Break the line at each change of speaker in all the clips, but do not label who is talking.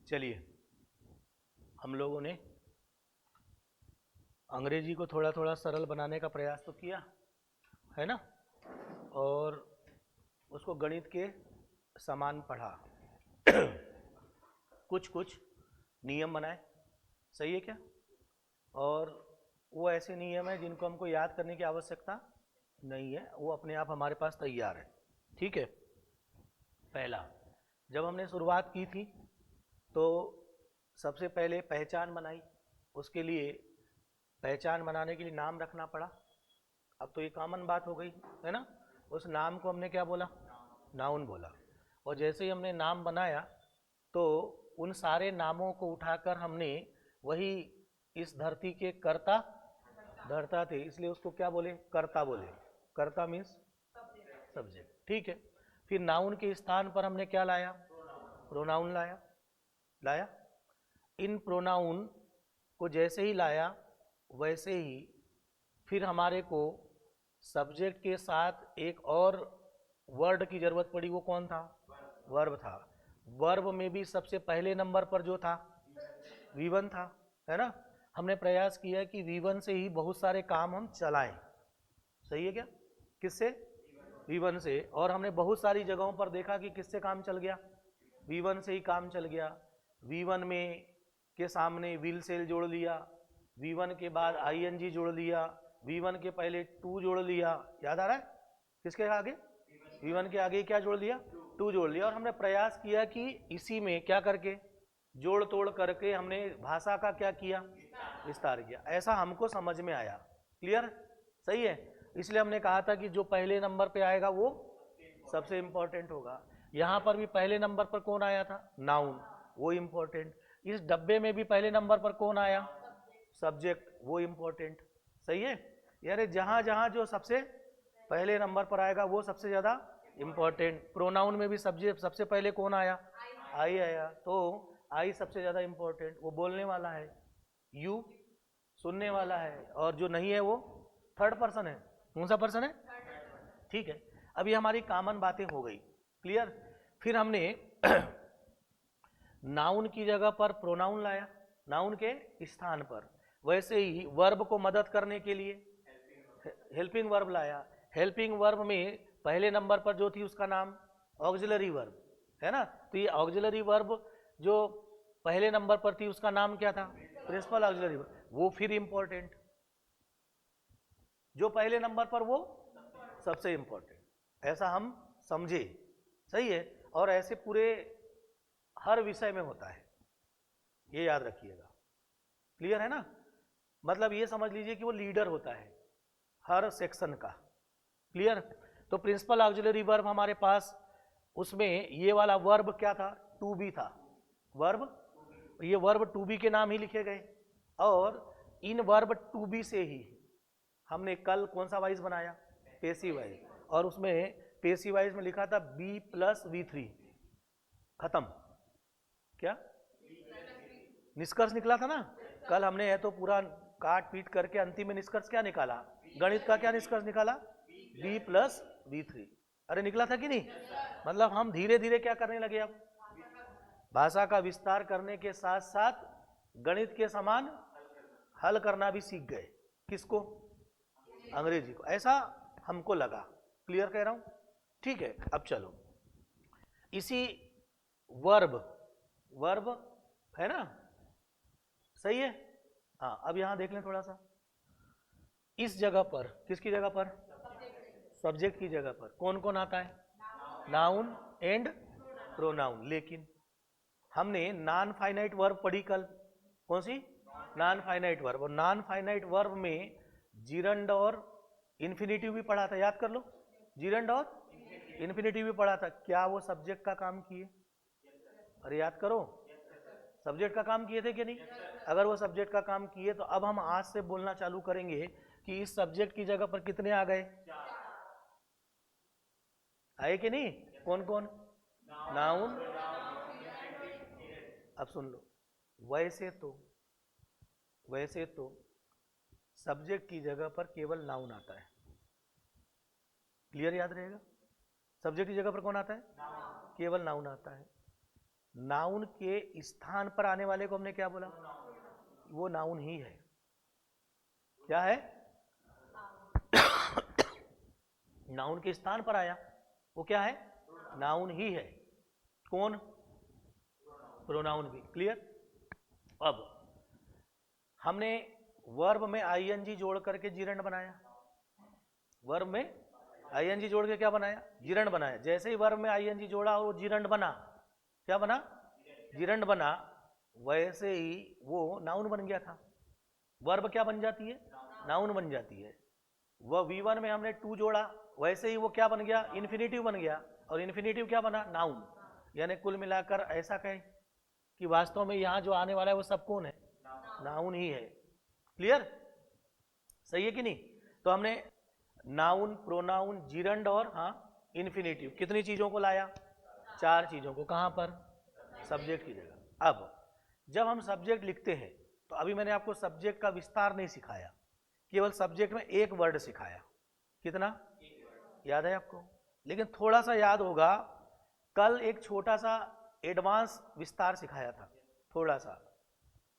चलिए, हम लोगों ने अंग्रेजी को थोड़ा थोड़ा सरल बनाने का प्रयास तो किया है ना, और उसको गणित के समान पढ़ा। कुछ कुछ नियम बनाए, सही है क्या? और वो ऐसे नियम है जिनको हमको याद करने की आवश्यकता नहीं है, वो अपने आप हमारे पास तैयार है। ठीक है, पहला जब हमने शुरुआत की थी तो सबसे पहले पहचान बनाई, उसके लिए पहचान बनाने के लिए नाम रखना पड़ा। अब तो ये कॉमन बात हो गई है ना, उस नाम को हमने क्या बोला, नाउन बोला। और जैसे ही हमने नाम बनाया तो उन सारे नामों को उठाकर हमने वही इस धरती के कर्ता धर्ता थे, इसलिए उसको क्या बोले, कर्ता बोले। कर्ता मीन्स सब्जेक्ट। ठीक है, फिर नाउन के स्थान पर हमने क्या लाया, प्रोनाउन लाया। इन प्रोनाउन को जैसे ही लाया वैसे ही फिर हमारे को सब्जेक्ट के साथ एक और वर्ड की जरूरत पड़ी। वो कौन था, वर्ब था। वर्ब में भी सबसे पहले नंबर पर जो था V1 था, है ना। हमने प्रयास किया कि V1 से ही बहुत सारे काम हम चलाएं। सही है क्या, किससे, V1 से। और हमने बहुत सारी जगहों पर देखा कि किससे काम चल गया, V1 से ही काम चल गया। V1 में के सामने विल सेल जोड़ लिया, V1 के बाद ING जोड़ लिया, V1 के पहले टू जोड़ लिया। याद आ रहा है, किसके आगे, V1 के आगे क्या जोड़ लिया, टू जोड़ लिया। और हमने प्रयास किया कि इसी में क्या करके जोड़ तोड़ करके हमने भाषा का क्या किया, विस्तार किया। ऐसा हमको समझ में आया। क्लियर, सही है। इसलिए हमने कहा था कि जो पहले नंबर पे आएगा वो सबसे इंपॉर्टेंट होगा। यहाँ पर भी पहले नंबर पर कौन आया था, नाउन, वो इंपॉर्टेंट। इस डब्बे में भी पहले नंबर पर कौन आया, सब्जेक्ट, वो इंपॉर्टेंट। सही है, यानी जहाँ जहाँ जो सबसे पहले नंबर पर आएगा वो सबसे ज़्यादा इंपॉर्टेंट। प्रोनाउन में भी सब्जेक्ट सबसे पहले कौन आया, आई आया, तो आई सबसे ज़्यादा इंपॉर्टेंट। वो बोलने वाला है, यू सुनने वाला है, और जो नहीं है वो थर्ड पर्सन है। कौन सा पर्सन है, ठीक है। अभी हमारी कॉमन बातें हो गई, क्लियर। फिर हमने नाउन की जगह पर प्रोनाउन लाया, नाउन के स्थान पर। वैसे ही वर्ब को मदद करने के लिए हेल्पिंग वर्ब लाया। हेल्पिंग वर्ब में पहले नंबर पर जो थी उसका नाम ऑक्सिलरी वर्ब, है ना। तो ये ऑक्सिलरी वर्ब जो पहले नंबर पर थी उसका नाम क्या था, प्रिंसिपल ऑक्सिलरी वर्ब, वो फिर इंपॉर्टेंट। जो पहले नंबर पर वो सबसे इंपॉर्टेंट, ऐसा हम समझे। सही है, और ऐसे पूरे हर विषय में होता है, ये याद रखिएगा। क्लियर है ना, मतलब ये समझ लीजिए कि वो लीडर होता है हर सेक्शन का। क्लियर। तो प्रिंसिपल ऑक्सिलरी वर्ब हमारे पास, उसमें ये वाला वर्ब क्या था, टू बी था। वर्ब, ये वर्ब टू बी के नाम ही लिखे गए। और इन वर्ब टू बी से ही हमने कल कौन सा वाइज बनाया, पेसिव वाइज। और उसमें पेसिव वाइज में लिखा था बी प्लस V3, खत्म। क्या निष्कर्ष निकला था ना, कल हमने है तो पूरा काट पीट करके अंतिम में निष्कर्ष क्या निकाला, गणित का क्या निष्कर्ष निकाला, B प्लस V3। अरे निकला था कि नहीं, मतलब हम धीरे धीरे क्या करने लगे, अब भाषा का विस्तार करने के साथ साथ गणित के समान हल करना भी सीख गए। किसको, अंग्रेजी को, ऐसा हमको लगा। क्लियर कह रहा हूं, ठीक है। अब चलो इसी वर्ब, वर्ब है ना, सही है। हाँ, अब यहां देख लें थोड़ा सा, इस जगह पर, किसकी जगह पर, सब्जेक्ट की जगह पर कौन कौन आता है, नाउन एंड प्रोनाउन। लेकिन हमने नॉन फाइनाइट वर्ब पढ़ी कल, कौन सी, नॉन फाइनाइट वर्ब। और नॉन फाइनाइट वर्ब में जीरंड और इन्फिनेटिव भी पढ़ा था, याद कर लो, जीरंड और इन्फिनेटिव भी पढ़ा था। क्या वो सब्जेक्ट का काम किए, अरे याद करो, सब्जेक्ट का काम किए थे कि नहीं। अगर वो सब्जेक्ट का काम किए तो अब हम आज से बोलना चालू करेंगे कि इस सब्जेक्ट की जगह पर कितने आ गए, आए कि नहीं, कौन कौन, नाउन। अब सुन लो, वैसे तो सब्जेक्ट की जगह पर केवल नाउन आता है। क्लियर, याद रहेगा, सब्जेक्ट की जगह पर कौन आता है, केवल नाउन आता है। नाउन के स्थान पर आने वाले को हमने क्या बोला, वो नाउन ही है। क्या है, नाउन के स्थान पर आया वो क्या है, नाउन ही है। कौन, प्रोनाउन भी। क्लियर। अब हमने वर्ब में ING जोड़ करके जीरंड बनाया, वर्ब में आईएनजी जोड़ के क्या बनाया, जिरंड बनाया। जैसे ही वर्ब में आईएनजी जोड़ा और वो जिरंड बना, क्या बना, जिरंड बना, वैसे ही वो नाउन बन गया था। वर्ब क्या बन जाती है, नाउन बन जाती है। वह V1 में हमने टू जोड़ा, वैसे ही वो क्या बन गया, इन्फिनेटिव बन गया, और इन्फिनेटिव क्या बना, नाउन। यानी कुल मिलाकर ऐसा कहें कि वास्तव में यहाँ जो आने वाला है वो सब कौन है, नाउन ही है। क्लियर, सही है कि नहीं। तो हमने नाउन, प्रोनाउन, जिरंड और इन्फिनेटिव कितनी चीजों को लाया, 4 चीजों को। कहां पर, सब्जेक्ट की जगह। अब जब हम सब्जेक्ट लिखते हैं तो अभी मैंने आपको सब्जेक्ट का विस्तार नहीं सिखाया, केवल सब्जेक्ट में एक वर्ड सिखाया। कितना याद है आपको, लेकिन थोड़ा सा याद होगा, कल एक छोटा सा एडवांस विस्तार सिखाया था, थोड़ा सा,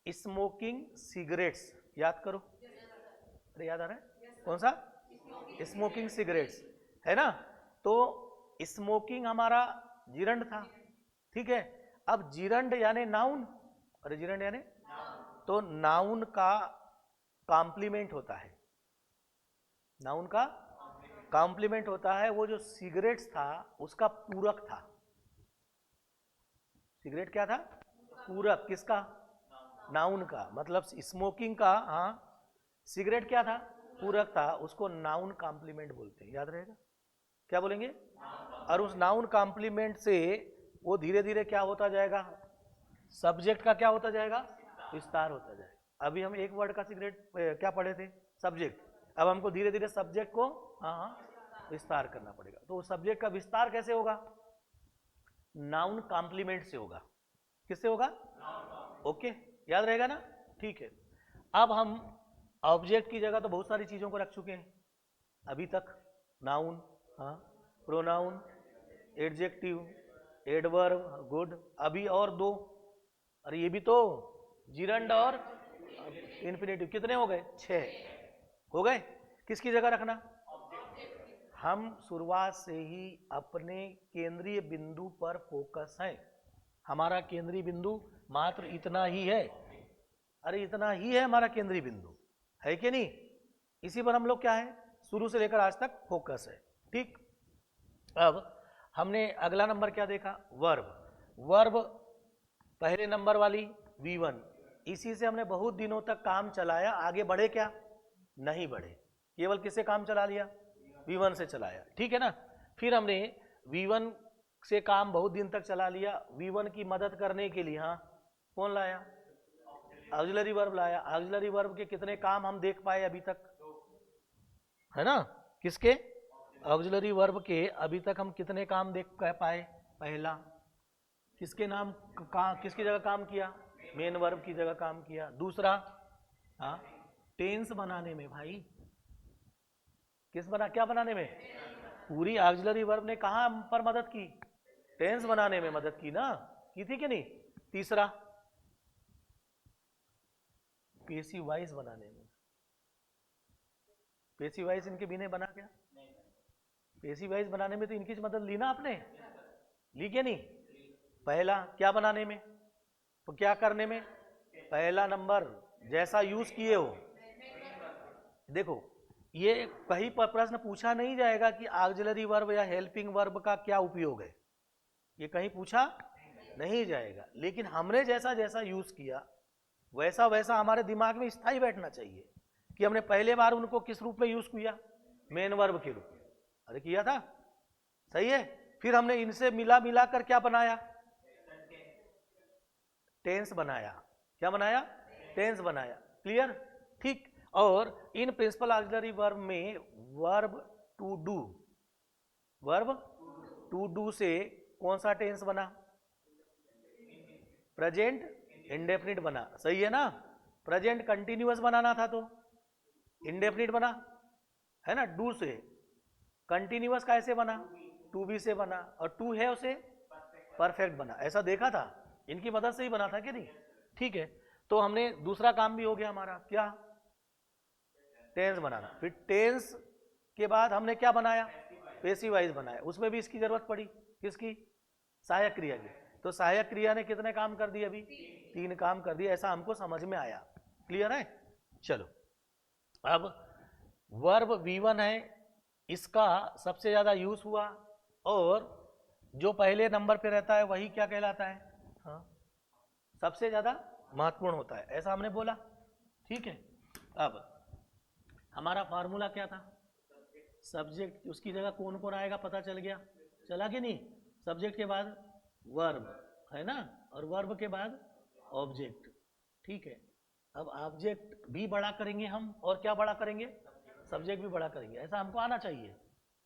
स्मोकिंग सिगरेट्स, याद करो। अरे याद आ रहा है, कौन सा, स्मोकिंग सिगरेट्स, है ना। तो स्मोकिंग हमारा जिरंड था, ठीक है। अब जिरंड यानी नाउन, अरे जिरंड यानी, तो नाउन का कॉम्प्लीमेंट होता है, नाउन का कॉम्प्लीमेंट होता है। वो जो सिगरेट्स था उसका पूरक था। सिगरेट क्या था, पूरक, किसका, नाउन का। मतलब स्मोकिंग का, सिगरेट क्या था, पूरक था, उसको नाउन कॉम्प्लीमेंट बोलते हैं, याद रहेगा। क्या बोलेंगे, और उस नाउन कॉम्प्लीमेंट से वो धीरे धीरे क्या होता जाएगा, सब्जेक्ट का क्या होता जाएगा, विस्तार होता जाएगा। अभी हम एक वर्ड का सिगरेट क्या पढ़े थे, सब्जेक्ट। अब हमको धीरे धीरे सब्जेक्ट को विस्तार करना पड़ेगा। तो सब्जेक्ट का विस्तार कैसे होगा, नाउन कॉम्प्लीमेंट से होगा। किससे होगा, ओके, याद रहेगा ना, ठीक है। अब हम ऑब्जेक्ट की जगह तो बहुत सारी चीजों को रख चुके हैं अभी तक, noun, pronoun, adjective, adverb, good. अभी और 2, अरे ये भी तो, जिरंड और इन्फिनेटिव। कितने हो गए, 6 हो गए। किसकी जगह रखना, हम शुरुआत से ही अपने केंद्रीय बिंदु पर फोकस है। हमारा केंद्रीय बिंदु मात्र इतना ही है, अरे इतना ही है हमारा केंद्रीय बिंदु, है कि नहीं। इसी पर हम लोग क्या है, शुरू से लेकर आज तक फोकस है, ठीक। अब हमने अगला नंबर क्या देखा, वर्ब। वर्ब पहले नंबर वाली V1, इसी से हमने बहुत दिनों तक काम चलाया। आगे बढ़े क्या, नहीं बढ़े, केवल किससे काम चला लिया, V1 से चलाया, ठीक है ना। फिर हमने V1 से काम बहुत दिन तक चला लिया। V1 की मदद करने के लिए कौन लाया, ऑक्सिलरी वर्ब लाया। ऑक्सिलरी वर्ब के कितने काम हम देख पाए अभी तक, है ना। किसके, ऑक्सिलरी वर्ब के अभी तक हम कितने काम देख पाए। पहला, किसके नाम किसकी जगह काम किया, मेन वर्ब की जगह काम किया। दूसरा, टेंस बनाने में भाई, क्या बनाने में, पूरी ऑक्सिलरी वर्ब ने कहां पर मदद की, टेंस बनाने में मदद की ना, की थी कि नहीं। तीसरा, पेसिव वॉइस बनाने में। पेसिव वॉइस इनके बिना बना क्या, पेसिव वॉइस बनाने में तो इनकी मदद ली ना आपने, ली क्या नहीं। पहला क्या बनाने में, तो क्या करने में, पहला नंबर जैसा यूज किए हो। देखो ये कहीं पर प्रश्न पूछा नहीं जाएगा कि ऑक्सिलरी वर्ब या हेल्पिंग वर्ब का क्या उपयोग है, ये कहीं पूछा नहीं जाएगा। लेकिन हमने जैसा जैसा यूज किया वैसा वैसा हमारे दिमाग में स्थायी बैठना चाहिए कि हमने पहले बार उनको किस रूप में यूज किया, मेन वर्ब के रूप में। अरे किया था, सही है। फिर हमने इनसे मिला मिला कर क्या बनाया, टेंस बनाया। क्या बनाया, टेंस बनाया। क्लियर, ठीक। और इन प्रिंसिपल ऑक्सिलरी वर्ब में verb to do, verb to do से कौन सा टेंस बना, प्रेजेंट इंडेफिनिट बना, सही है ना। प्रेजेंट कंटिन्यूअस बनाना था तो इंडेफिनिट बना, है ना। डू से कंटिन्यूअस कैसे बना, टू बी से बना, और टू है उसे परफेक्ट बना। ऐसा देखा था, इनकी मदद से ही बना था कि नहीं, ठीक है। तो हमने दूसरा काम भी हो गया हमारा, क्या, टेंस बनाना। फिर टेंस के बाद हमने क्या बनाया, पेसिव वॉइस बनाया। उसमें भी इसकी जरूरत पड़ी, किसकी, सहायक क्रिया की। तो सहायक क्रिया ने कितने काम कर दिए, अभी 3 काम कर दिए, ऐसा हमको समझ में आया। क्लियर है, चलो। अब वर्ब V1 है, इसका सबसे ज़्यादा यूज हुआ और जो पहले नंबर पे रहता है वही क्या कहलाता है, हाँ, सबसे ज़्यादा महत्वपूर्ण होता है, ऐसा हमने बोला। ठीक है, अब हमारा फार्मूला क्या था, सब्जेक्ट, उसकी जगह कौन कौन आएगा पता चल गया, चला कि नहीं। सब्जेक्ट के बाद वर्ब है ना, और वर्ब के बाद ऑब्जेक्ट। ठीक है, अब ऑब्जेक्ट भी बड़ा करेंगे हम, और क्या बड़ा करेंगे, सब्जेक्ट भी बड़ा करेंगे, ऐसा हमको आना चाहिए,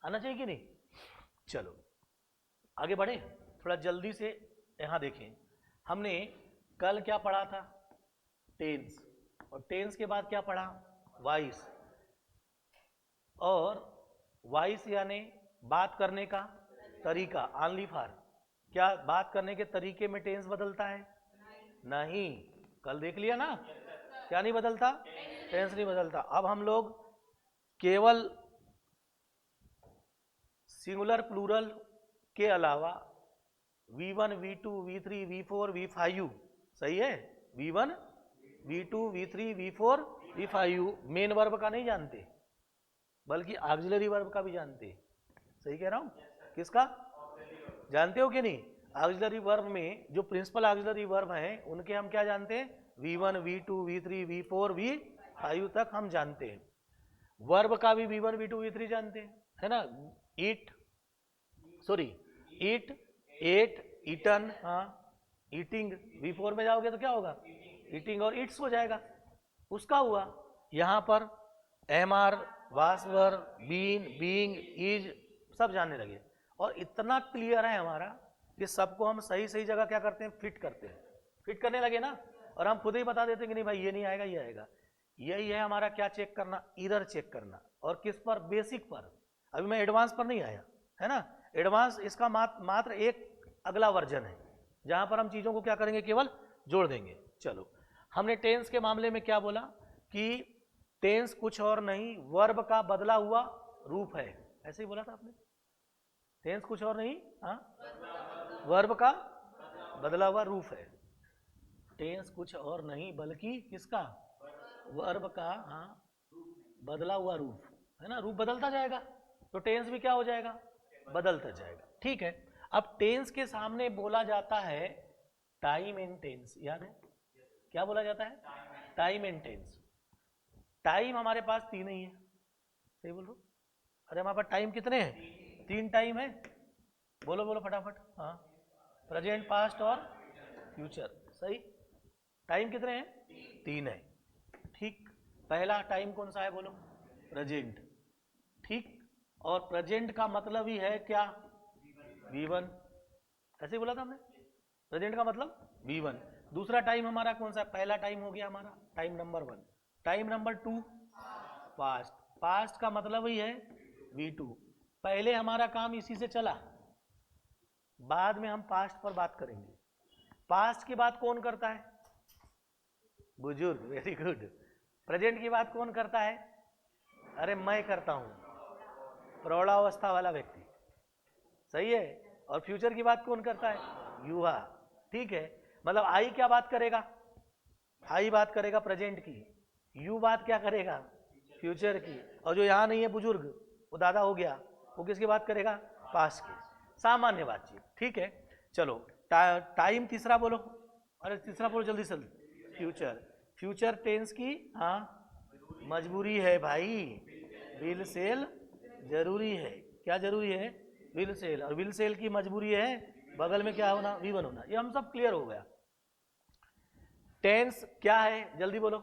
आना चाहिए कि नहीं। चलो आगे बढ़े, थोड़ा जल्दी से यहाँ देखें, हमने कल क्या पढ़ा था, टेंस, और टेंस के बाद क्या पढ़ा, वॉइस, और वॉइस यानी बात करने का तरीका, ऑनली फॉर, क्या बात करने के तरीके में टेंस बदलता है, नहीं, कल देख लिया ना, क्या नहीं बदलता, टेंस नहीं बदलता। अब हम लोग केवल सिंगुलर प्लूरल के अलावा V1, V2, V3, V4, V5, सही है, V1, V2, V3, V4, V5 main verb का नहीं जानते, बल्कि ऑक्सिलरी वर्ब का भी जानते, सही कह रहा हूं, किसका जानते हो कि नहीं, ऑक्सिलरी वर्ब में जो प्रिंसिपल ऑक्सिलरी वर्ब हैं उनके हम क्या जानते हैं, V1, V2, V3, V4, V5 तक हम जानते हैं। वर्ब का भी V1, V2, V3 जानते हैं, है ना, ईट, सॉरी ईट, एट, ईटन, हाँ, ईटिंग, V4 में जाओगे तो क्या होगा, ईटिंग और ईट्स हो जाएगा, उसका हुआ। यहाँ पर एमआर, वासवर, बीन, बीइंग, इज, सब जानने लगे, और इतना क्लियर है हमारा कि सबको हम सही सही जगह क्या करते हैं, फिट करते हैं, फिट करने लगे ना, और हम खुद ही बता देते हैं कि नहीं भाई ये नहीं आएगा, ये आएगा। यही है हमारा क्या चेक करना, इरर चेक करना, और किस पर, बेसिक पर, अभी मैं एडवांस पर नहीं आया, है ना, एडवांस इसका मात्र एक अगला वर्जन है, जहां पर हम चीजों को क्या करेंगे, केवल जोड़ देंगे। चलो, हमने टेंस के मामले में क्या बोला कि टेंस कुछ और नहीं वर्ब का बदला हुआ रूप है, ऐसे ही बोला था आपने, टेंस कुछ और नहीं, हाँ, वर्ब का बदला हुआ रूप है, टेंस कुछ और नहीं बल्कि किसका, वर्ब का, हाँ, बदला हुआ रूप, है ना, रूप बदलता जाएगा, तो टेंस भी क्या हो जाएगा, बदलता जाएगा। ठीक है, अब टेंस के सामने बोला जाता है टाइम एंड टेंस, याद है क्या बोला जाता है, टाइम एंड टेंस। टाइम हमारे पास तीन ही है, सही बोल रहा हूं, अरे हमारे पास टाइम कितने हैं, तीन टाइम है, बोलो बोलो फटाफट, हाँ, प्रेजेंट, पास्ट और फ्यूचर, सही, टाइम कितने हैं, तीन है। ठीक, पहला टाइम कौन सा है, बोलो, प्रेजेंट, ठीक, और प्रेजेंट का मतलब ही है क्या, V1, ऐसे ही बोला था हमने, प्रेजेंट का मतलब V1। दूसरा टाइम हमारा कौन सा, पहला टाइम हो गया हमारा time number 1, time number 2 past, past का मतलब ही है V2। पहले हमारा काम इसी से चला, बाद में हम पास्ट पर बात करेंगे। पास्ट की बात कौन करता है, बुजुर्ग, वेरी गुड। प्रेजेंट की बात कौन करता है, अरे मैं करता हूं, प्रौढ़ावस्था वाला व्यक्ति, सही है। और फ्यूचर की बात कौन करता है, युवा, ठीक है, मतलब आई क्या बात करेगा, आई बात करेगा प्रेजेंट की, यू बात क्या करेगा, फ्यूचर की, और जो यहाँ नहीं है बुजुर्ग, वो दादा हो गया, वो किसकी बात करेगा, पास्ट की, सामान्य बातचीत। ठीक है, चलो टाइम तीसरा बोलो, अरे तीसरा बोलो जल्दी से, फ्यूचर, फ्यूचर टेंस की, हाँ, मजबूरी है भाई, विल सेल जरूरी है, क्या जरूरी है, विल सेल, और विल सेल की मजबूरी है बगल में क्या होना, V1 होना, ये हम सब क्लियर हो गया। टेंस क्या है, जल्दी बोलो,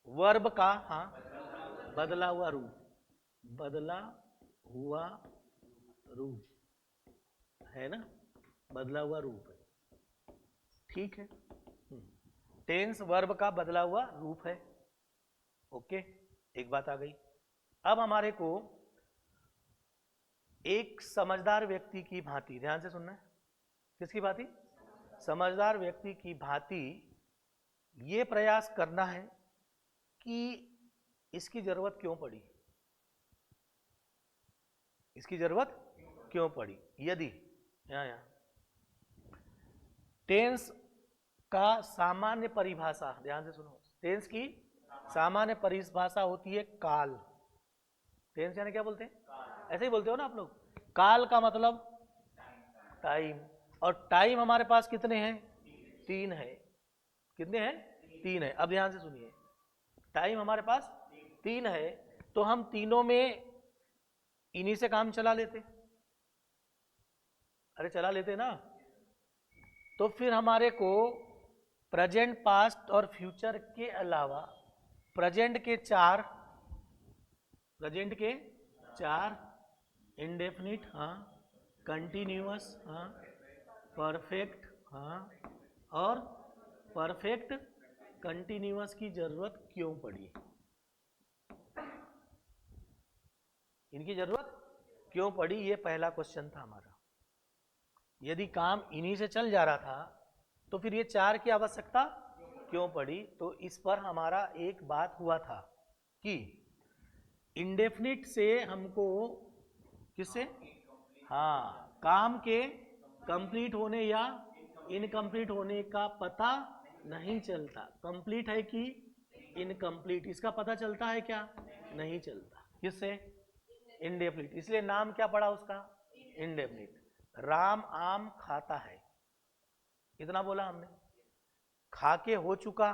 वर्ब का, हाँ, बदला हुआ रूप, बदला हुआ रूप है ना, बदला हुआ रूप है, ठीक है, टेंस वर्ब का बदला हुआ रूप है, ओके, एक बात आ गई। अब हमारे को एक समझदार व्यक्ति की भांति, ध्यान से सुनना है, किसकी भांति, समझदार व्यक्ति की भांति ये प्रयास करना है कि इसकी जरूरत क्यों पड़ी, इसकी जरूरत क्यों पड़ी। यदि यहां टेंस का सामान्य परिभाषा, ध्यान से सुनो, टेंस की सामान्य परिभाषा होती है काल, टेंस यानी क्या बोलते हैं, ऐसे ही बोलते हो ना आप लोग। काल का मतलब टाइम, और टाइम हमारे पास कितने हैं? 3 है। कितने हैं? 3 है। अब ध्यान से सुनिए, टाइम हमारे पास 3 है, तो हम तीनों में इन्हीं से काम चला लेते। अरे चला लेते ना। तो फिर हमारे को प्रेजेंट, पास्ट और फ्यूचर के अलावा प्रेजेंट के 4 इंडेफिनिट, हाँ, कंटिन्यूअस, हाँ, परफेक्ट, हाँ, और परफेक्ट कंटिन्यूअस की जरूरत क्यों पड़ी? इनकी जरूरत क्यों पड़ी, ये पहला क्वेश्चन था हमारा। यदि काम इन्हीं से चल जा रहा था तो फिर ये 4 की आवश्यकता क्यों पड़ी? तो इस पर हमारा एक बात हुआ था कि इंडेफिनिट से हमको किससे, हाँ, काम के कंप्लीट होने या इनकम्प्लीट होने का पता नहीं चलता। कंप्लीट है कि इनकम्प्लीट, इसका पता चलता है क्या? नहीं चलता। किससे? इंडेफिनिट। इसलिए नाम क्या पड़ा उसका? इंडेफिनिट। राम आम खाता है, कितना बोला हमने? खा के हो चुका?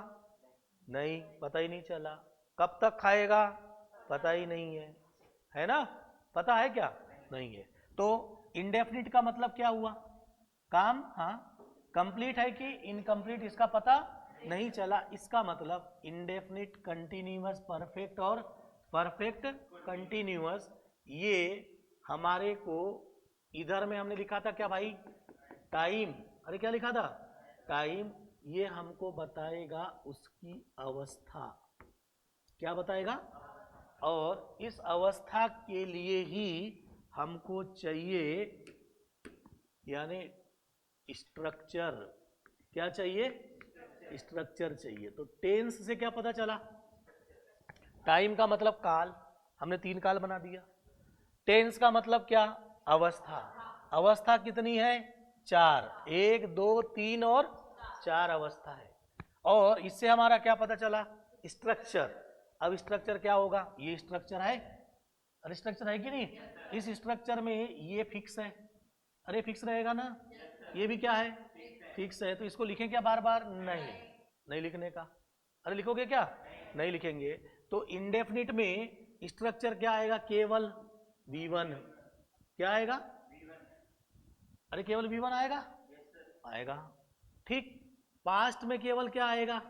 नहीं, पता ही नहीं चला। कब तक खाएगा? पता ही नहीं है ना? पता है क्या? नहीं है। तो इंडेफिनिट का मतलब क्या हुआ? काम, हाँ, कंप्लीट है कि इनकम्प्लीट, इसका पता नहीं चला। इसका मतलब इंडेफिनिट, कंटिन्यूअस, परफेक्ट और परफेक्ट कंटिन्यूअस, ये हमारे को इधर में हमने लिखा था क्या भाई? टाइम। अरे क्या लिखा था? टाइम। ये हमको बताएगा उसकी अवस्था। क्या बताएगा? और इस अवस्था के लिए ही हमको चाहिए, यानी स्ट्रक्चर। क्या चाहिए? स्ट्रक्चर चाहिए। तो टेंस से क्या पता चला? टाइम का मतलब काल, हमने 3 काल बना दिया। टेंस का मतलब क्या? अवस्था। अवस्था कितनी है? 4, 1 2 3 और 4 अवस्था है। और इससे हमारा क्या पता चला? स्ट्रक्चर। अब स्ट्रक्चर क्या होगा? ये स्ट्रक्चर है। अरे स्ट्रक्चर है कि नहीं? इस स्ट्रक्चर में ये फिक्स है। अरे फिक्स रहेगा ना? ये भी क्या है? फिक्स है। तो इसको लिखें क्या बार बार? नहीं, नहीं लिखने का। अरे लिखोगे क्या? नहीं लिखेंगे। तो इंडेफिनिट में स्ट्रक्चर क्या आएगा? केवल V1। क्या आएगा? अरे केवल V1 आएगा? आएगा। ठीक। पास्ट में केवल क्या आएगा?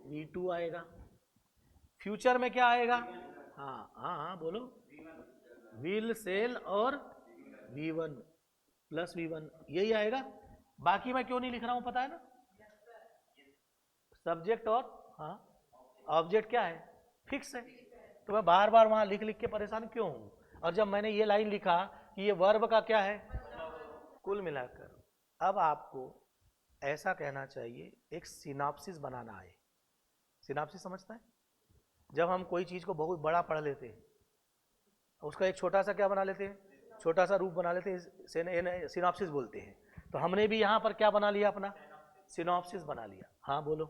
V2 आएगा। फ्यूचर में क्या आएगा? हाँ हाँ हाँ बोलो। विल, सेल और V1 प्लस V1, यही आएगा। बाकी मैं क्यों नहीं लिख रहा हूं पता है ना? सब्जेक्ट और, हाँ, ऑब्जेक्ट क्या है? फिक्स है। तो मैं बार बार वहां लिख लिख के परेशान क्यों हूं? और जब मैंने ये लाइन लिखा कि ये वर्ब का क्या है? कुल मिलाकर अब आपको ऐसा कहना चाहिए, एक सिनॉप्सिस बनाना है। सिनॉप्सिस समझता है? जब हम कोई चीज को बहुत बड़ा पढ़ लेते हैं, उसका एक छोटा सा क्या बना लेते हैं? छोटा सा रूप बना लेते हैं, सिनॉप्सिस बोलते हैं। तो हमने भी यहाँ पर क्या बना लिया अपना? सिनॉप्सिस बना लिया। हाँ बोलो।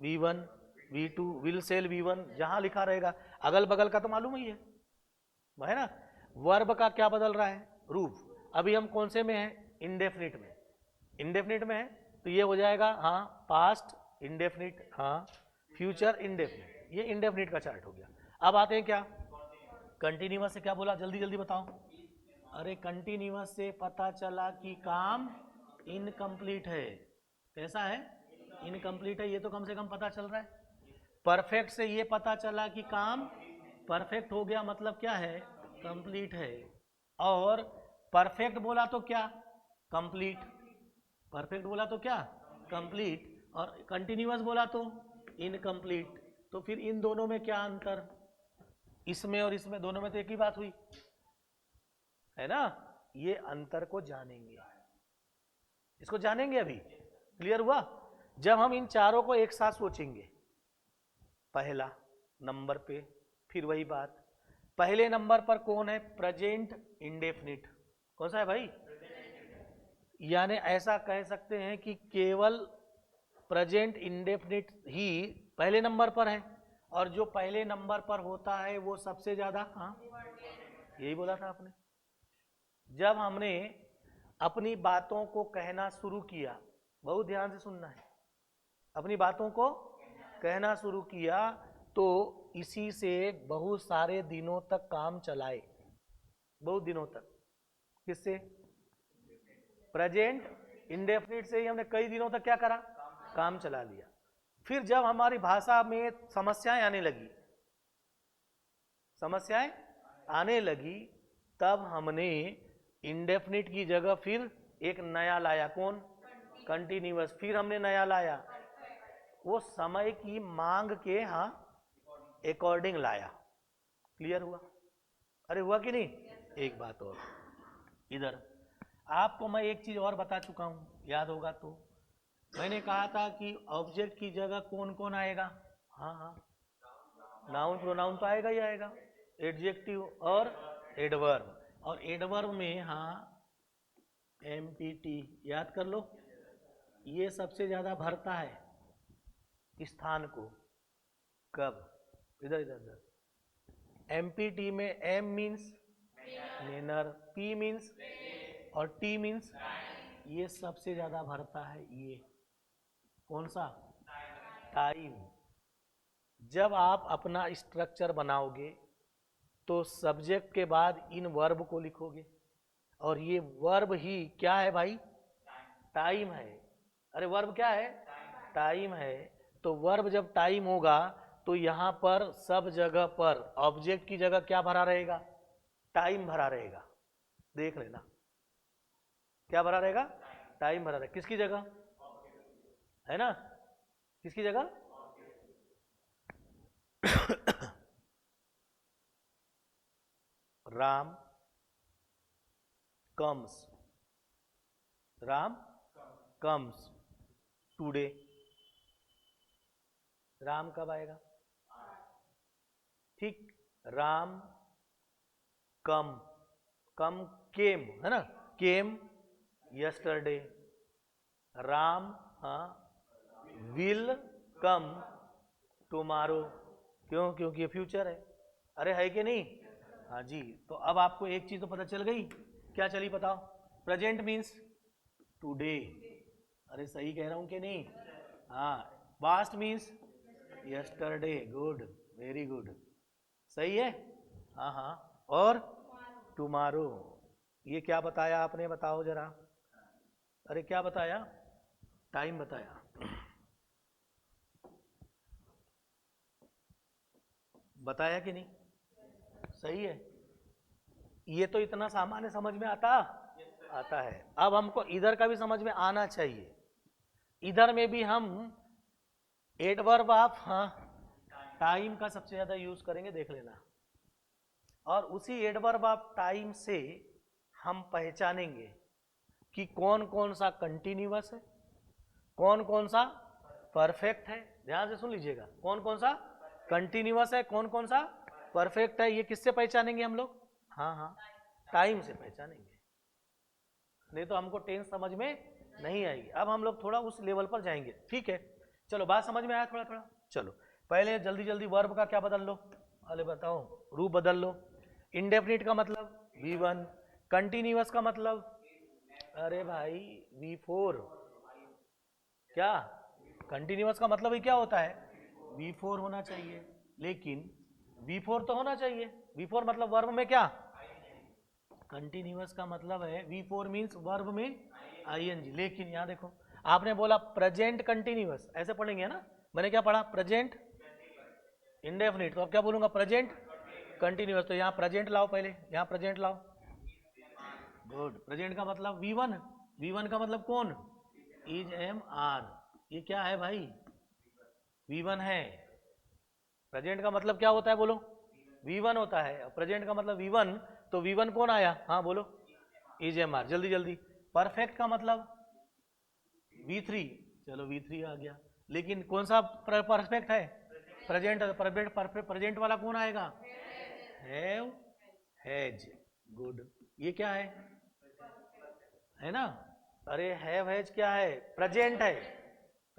V1, V2, will, cell, V1 जहां लिखा रहेगा, अगल बगल का तो मालूम ही है ना? वर्ब का क्या बदल रहा है? रूप। अभी हम कौन से में हैं? इंडेफिनिट में। इंडेफिनिट में है तो ये हो जाएगा, हाँ, पास्ट इंडेफिनिट, हाँ, फ्यूचर इंडेफिनिट। ये इंडेफिनिट का चार्ट हो गया। अब आते हैं क्या? कंटिन्यूअस से क्या बोला? जल्दी जल्दी बताओ। अरे कंटिन्यूअस से पता चला कि काम इनकम्प्लीट है। कैसा है? इनकम्प्लीट है, ये तो कम से कम पता चल रहा है। परफेक्ट से ये पता चला कि काम परफेक्ट हो गया, मतलब क्या है? कंप्लीट है। और परफेक्ट बोला तो क्या? कंप्लीट। परफेक्ट बोला तो क्या? कंप्लीट। और कंटिन्यूअस बोला तो इनकम्प्लीट। तो फिर इन दोनों में क्या अंतर? इसमें और इसमें, दोनों में तो एक ही बात हुई है ना? ये अंतर को जानेंगे, इसको जानेंगे अभी। क्लियर हुआ? जब हम इन चारों को एक साथ सोचेंगे, पहला नंबर पे, फिर वही बात, पहले नंबर पर कौन है? Present indefinite. कौन सा है भाई? यानी ऐसा कह सकते हैं कि केवल प्रेजेंट इंडेफिनिट ही पहले नंबर पर है, और जो पहले नंबर पर होता है वो सबसे ज्यादा, हाँ, यही बोला था आपने। जब हमने अपनी बातों को कहना शुरू किया, बहुत ध्यान से सुनना है, अपनी बातों को कहना शुरू किया तो इसी से बहुत सारे दिनों तक काम चलाए, बहुत दिनों तक। किससे? प्रेजेंट इंडेफिनिट से ही हमने कई दिनों तक क्या करा? काम चला लिया। फिर जब हमारी भाषा में समस्याएं आने लगी, समस्याएं आने लगी, तब हमने इंडेफिनिट की जगह फिर एक नया लाया। कौन? कंटिन्यूअस। फिर हमने नया लाया, वो समय की मांग के हाँ अकॉर्डिंग लाया। क्लियर हुआ? अरे हुआ कि नहीं? एक बात और, इधर आपको मैं एक चीज और बता चुका हूं, याद होगा तो। मैंने कहा था कि ऑब्जेक्ट की जगह कौन कौन आएगा? हाँ हाँ, नाउन प्रोनाउन तो आएगा ही आएगा, एडजेक्टिव और एडवर्ब। और एडवर्ब में हाँ एमपीटी, याद कर लो, ये सबसे ज्यादा भरता है स्थान को। कब? इधर इधर इधर। एमपीटी में M means manner, P means और टी मीन्स, ये सबसे ज्यादा भरता है। ये कौन सा? टाइम। जब आप अपना स्ट्रक्चर बनाओगे तो सब्जेक्ट के बाद इन वर्ब को लिखोगे, और ये वर्ब ही क्या है भाई? टाइम है। अरे वर्ब क्या है? टाइम है। तो वर्ब जब टाइम होगा तो यहां पर सब जगह पर ऑब्जेक्ट की जगह क्या भरा रहेगा? टाइम भरा रहेगा। देख लेना, क्या भरा रहेगा? टाइम भरा रहेगा। किसकी जगह? है ना, किसकी जगह? Ram comes, Ram comes today. Ram कब आएगा? ठीक, राम कम, कम केम, है ना, केम यस्टरडे। राम हाँ विल कम टुमारो। क्यों? क्योंकि ये फ्यूचर है। अरे है कि नहीं? हाँ जी। तो अब आपको एक चीज तो पता चल गई, क्या चली बताओ? Present means today. अरे सही कह रहा हूं कि नहीं? हाँ। Past means yesterday. Good, very good, सही है। हाँ हाँ। और टुमारो, ये क्या बताया आपने? बताओ जरा। अरे क्या बताया? टाइम बताया। बताया कि नहीं? सही है। ये तो इतना सामान्य समझ में आता आता है। अब हमको इधर का भी समझ में आना चाहिए। इधर में भी हम एडवर्ब ऑफ हाँ टाइम का सबसे ज्यादा यूज करेंगे, देख लेना। और उसी एडवर्ब ऑफ टाइम से हम पहचानेंगे कि कौन कौन सा कंटिन्यूअस है, कौन कौन सा परफेक्ट है। ध्यान से सुन लीजिएगा, कौन कौन सा कंटिन्यूअस है, कौन कौन सा परफेक्ट है। ये किससे पहचानेंगे हम लोग? हाँ हाँ, टाइम से पहचानेंगे, नहीं तो हमको टेंस समझ में नहीं आएगी। अब हम लोग थोड़ा उस लेवल पर जाएंगे, ठीक है। चलो बात समझ में आया थोड़ा थोड़ा। चलो पहले जल्दी जल्दी वर्ब का क्या बदल लो? अरे बताओ, रूप बदल लो। इंडेफिनिट का मतलब V1, कंटिन्यूअस का मतलब अरे भाई V4। क्या कंटिन्यूअस का मतलब ही क्या होता है? V4 होना चाहिए। लेकिन V4 तो होना चाहिए, V4 मतलब वर्ब में क्या? कंटिन्यूअस का मतलब है V4 मीन्स वर्ब में ING। लेकिन यहां देखो, आपने बोला प्रेजेंट कंटिन्यूअस, ऐसे पढ़ेंगे ना। मैंने क्या पढ़ा? Present indefinite. तो अब क्या बोलूंगा? Present continuous. तो यहाँ प्रेजेंट लाओ, पहले यहाँ प्रेजेंट लाओ। गुड। प्रेजेंट का मतलब V1, V1 का मतलब कौन? Is am are. ये क्या है भाई? V1 है। प्रेजेंट का मतलब क्या होता है बोलो? V1 होता है। प्रेजेंट का मतलब V1, तो V1 कौन आया? हाँ बोलो, इज एम आर। जल्दी जल्दी। परफेक्ट का मतलब V3, चलो V3 आ गया। लेकिन कौन सा परफेक्ट है? प्रेजेंट। प्रेजेंट वाला कौन आएगा? Have, has. गुड। ये क्या है ना? अरे हैव हैज क्या है? प्रेजेंट है,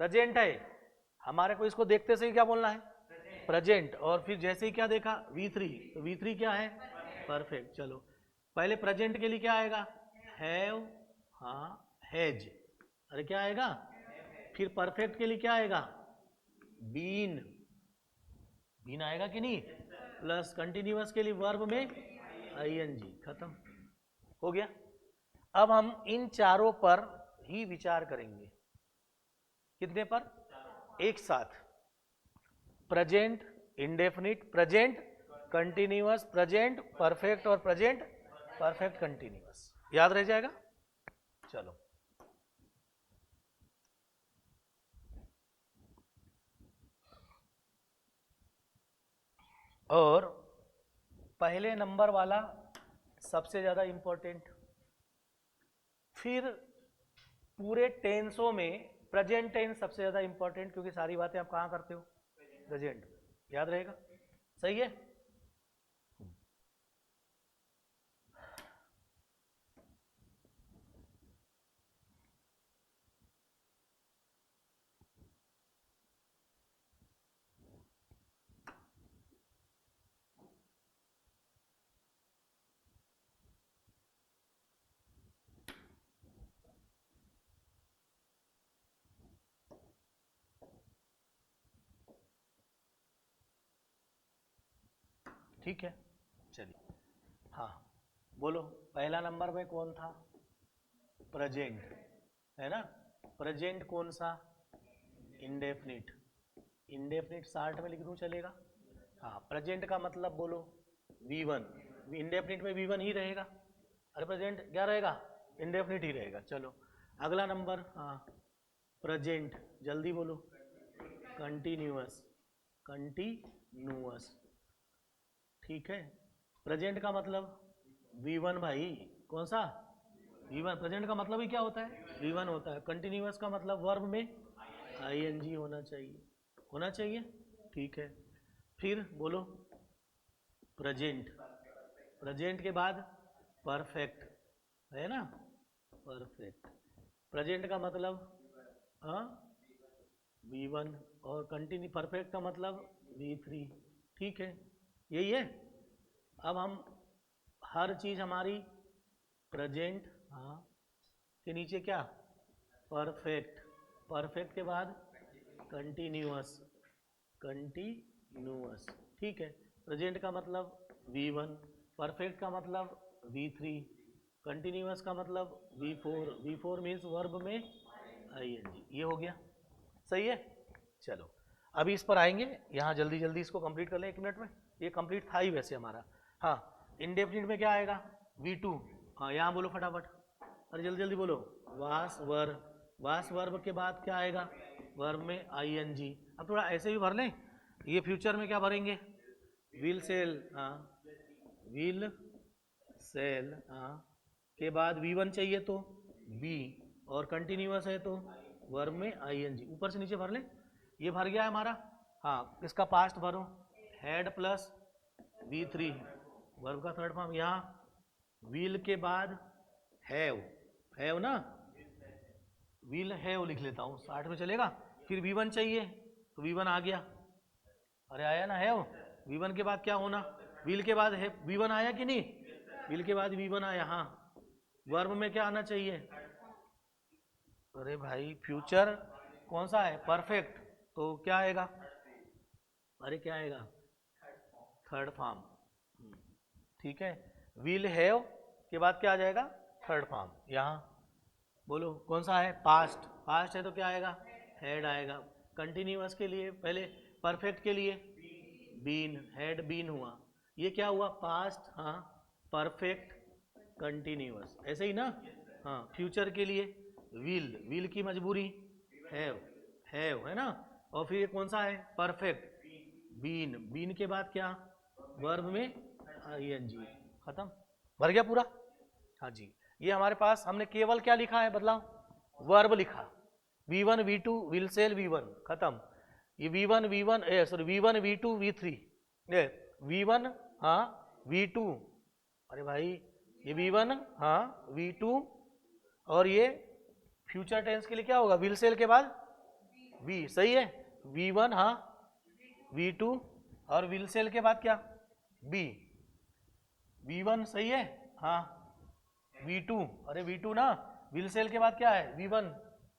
प्रेजेंट है। हमारे को इसको देखते से ही क्या बोलना है? प्रेजेंट। और फिर जैसे ही क्या देखा? V3, तो V3 क्या है? परफेक्ट। चलो पहले प्रेजेंट के लिए क्या आएगा, हैव, हाँ हैज, अरे क्या आएगा, फिर परफेक्ट के लिए क्या आएगा, बीन, बीन आएगा कि नहीं, प्लस कंटिन्यूअस के लिए वर्ब में आईएनजी, खत्म हो गया। अब हम इन चारों पर ही विचार करेंगे, कितने पर, एक साथ, present indefinite, present continuous, present perfect और प्रेजेंट परफेक्ट कंटिन्यूअस, याद रह जाएगा। चलो और पहले नंबर वाला सबसे ज़्यादा इंपॉर्टेंट, फिर पूरे टेंसों में प्रेजेंट टेंस सबसे ज़्यादा इंपॉर्टेंट, क्योंकि सारी बातें आप कहाँ करते हो, प्रेजेंट, याद रहेगा, सही है। ठीक है, चलिए, हाँ बोलो, पहला नंबर में कौन था, प्रेजेंट, है ना, प्रेजेंट कौन सा, इंडेफिनिट, इंडेफिनिट 60 में लिख दूं चलेगा, हाँ प्रेजेंट का मतलब बोलो V1, इंडेफिनिट में V1 ही रहेगा, अरे प्रेजेंट क्या रहेगा, इंडेफिनिट ही रहेगा। चलो अगला नंबर, हाँ प्रेजेंट, जल्दी बोलो, कंटिन्यूअस, कंटिन्यूअस, ठीक है, प्रेजेंट का मतलब V1 भाई, कौन सा, V1, प्रेजेंट का मतलब ही क्या होता है, V1 होता है, कंटिन्यूअस का मतलब वर्ब में ING होना चाहिए, होना चाहिए, ठीक है। फिर बोलो प्रेजेंट, प्रेजेंट के बाद परफेक्ट, है ना, परफेक्ट, प्रेजेंट का मतलब हाँ V1, और कंटिन्यू परफेक्ट का मतलब V3, ठीक है, यही है। अब हम हर चीज हमारी प्रेजेंट, हाँ के नीचे क्या, परफेक्ट, परफेक्ट के बाद कंटिन्यूअस, कंटिन्यूअस, ठीक है, प्रेजेंट का मतलब V1, परफेक्ट का मतलब V3, कंटिन्यूअस का मतलब V4, V4 मीन्स वर्ब में ING, ये हो गया, सही है। चलो अभी इस पर आएंगे, यहाँ जल्दी जल्दी इसको कंप्लीट कर लें 1 मिनट में, ये कंप्लीट था ही वैसे हमारा। हाँ इंडेफिनिट में क्या आएगा, V2, हाँ यहाँ बोलो फटाफट, अरे जल्दी जल्दी बोलो, वास वर्ब, वास वर्ब के बाद क्या आएगा, वर्ब में ING। अब थोड़ा ऐसे भी भर लें, ये फ्यूचर में क्या भरेंगे, विल सेल, हाँ विल सेल, हाँ के बाद V1 चाहिए तो B, और कंटिन्यूअस है तो वर्ब में ING, ऊपर से नीचे भर लें, ये भर गया है हमारा। हाँ इसका पास्ट भरो, हैड प्लस V3, वर्ब का थर्ड फॉर्म, यहाँ विल के बाद हैव, हैव ना, विल हैव लिख लेता हूँ, 60 में चलेगा। फिर V1 चाहिए तो V1 आ गया, अरे आया ना हैव, V1 के बाद क्या होना, विल के बाद है V1 आया कि नहीं, विल के बाद V1 आया, हाँ वर्ब में क्या आना चाहिए, अरे भाई फ्यूचर कौन सा है, परफेक्ट, तो क्या आएगा, अरे क्या आएगा, थर्ड फॉर्म, ठीक है, विल हैव के बाद क्या आ जाएगा, थर्ड फॉर्म, यहाँ बोलो कौन सा है, पास्ट, पास्ट है तो क्या आएगा, हैड आएगा, कंटिन्यूअस के लिए पहले, परफेक्ट के लिए बीन, हैड बीन हुआ, ये क्या हुआ, पास्ट, हाँ परफेक्ट कंटिन्यूअस, ऐसे ही ना, हाँ फ्यूचर के लिए विल, विल की मजबूरी हैव है ना, और फिर ये कौन सा है, परफेक्ट, बीन, बीन के बाद क्या, वर्ब में ING, खत्म, भर गया पूरा। हाँ जी, ये हमारे पास हमने केवल क्या लिखा है, बदलाव, वर्ब लिखा, V1 V2 will sell V1, खत्म, ये V1 V1 sorry V1 V2 V3, ये V1 हाँ V2, अरे भाई ये V1 हाँ V2, और ये फ्यूचर टेंस के लिए क्या होगा, विल सेल के बाद V, सही है, V1 हाँ V2, और विल सेल के बाद क्या B, V1 सही है, हाँ V2, अरे V2 ना, व्हील सेल के बाद क्या है V1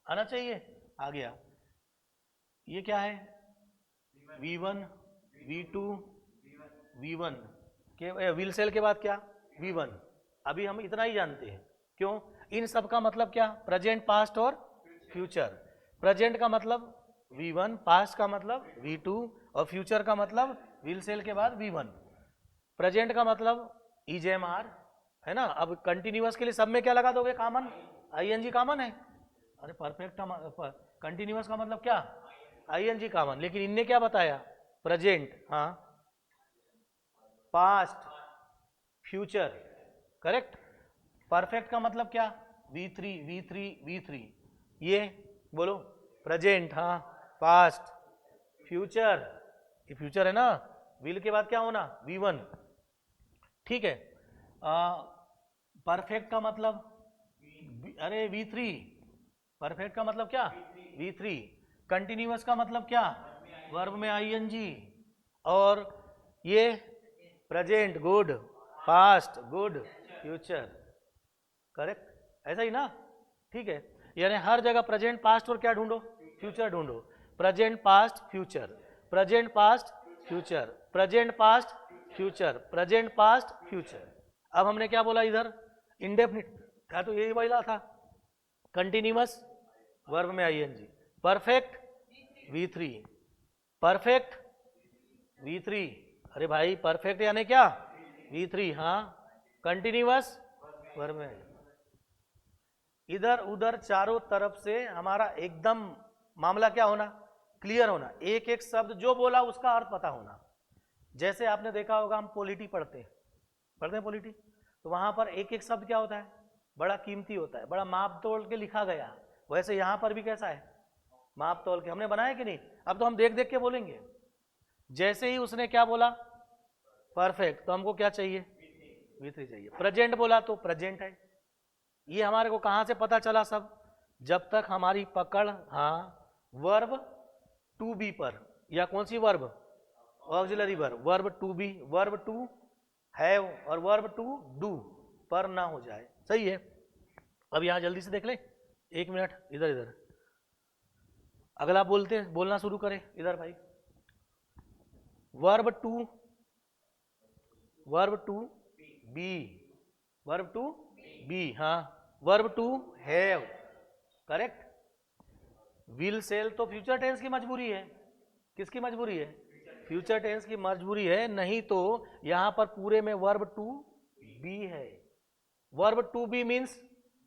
आना चाहिए, आ गया। ये क्या है V1 V2 V1 के व्हील सेल के बाद क्या V1। अभी हम इतना ही जानते हैं, क्यों, इन सब का मतलब क्या, प्रेजेंट पास्ट और फ्यूचर। प्रेजेंट का मतलब V1, पास्ट का मतलब V2 और फ्यूचर का मतलब व्हील सेल के बाद V1। प्रेजेंट का मतलब EJMR है ना। अब कंटिन्यूअस के लिए सब में क्या लगा दोगे, कॉमन, ING कॉमन है। अरे परफेक्ट कंटिन्यूअस का मतलब क्या, ING कॉमन। लेकिन इनने क्या बताया, प्रेजेंट, हाँ, पास्ट, फ्यूचर, करेक्ट। परफेक्ट का मतलब क्या, V3 V3 V3। ये बोलो, प्रेजेंट, हाँ, पास्ट, फ्यूचर, ये फ्यूचर है ना, विल के बाद क्या होना V1, ठीक है। परफेक्ट का मतलब अरे V3, परफेक्ट का मतलब क्या V3। कंटिन्यूअस का मतलब क्या, वर्ब में ING, और ये present good, past good, future correct, ऐसा ही ना, ठीक है। यानी हर जगह प्रेजेंट पास्ट और क्या ढूंढो, फ्यूचर ढूंढो। Present past future, present past future, present past future, present past future. अब हमने क्या बोला इधर, इंडेफिनिट था तो यही वाला था, कंटिन्यूअस वर्ब में ING, perfect V3, perfect V3, अरे भाई परफेक्ट यानी क्या V3, हाँ, कंटिन्यूअस वर्ब में। इधर उधर चारों तरफ से हमारा एकदम मामला क्या होना, क्लियर होना, एक एक शब्द जो बोला उसका अर्थ पता होना। जैसे आपने देखा होगा हम पॉलिटी पढ़ते हैं पॉलिटी, तो वहां पर एक एक शब्द क्या होता है, बड़ा कीमती होता है, बड़ा माप तोल के लिखा गया। वैसे यहां पर भी कैसा है, माप तोल के हमने बनाया कि नहीं। अब तो हम देख देख के बोलेंगे। जैसे ही उसने क्या बोला परफेक्ट, तो हमको क्या चाहिए V3 चाहिए। प्रेजेंट बोला तो प्रेजेंट है। ये हमारे को कहां से पता चला सब, जब तक हमारी पकड़, हाँ, वर्ब टू बी पर, या कौन सी verb, auxiliary verb, verb to be, verb to have और वर्ब टू डू पर ना हो जाए, सही है। अब यहां जल्दी से देख ले, एक मिनट, इधर इधर अगला बोलना शुरू करें, इधर भाई, verb to be, verb to be, हाँ, verb to have, correct. Will shall तो फ्यूचर टेंस की मजबूरी है, किसकी मजबूरी है, फ्यूचर टेंस की मजबूरी है, नहीं तो यहां पर पूरे में वर्ब टू बी है। Verb to be means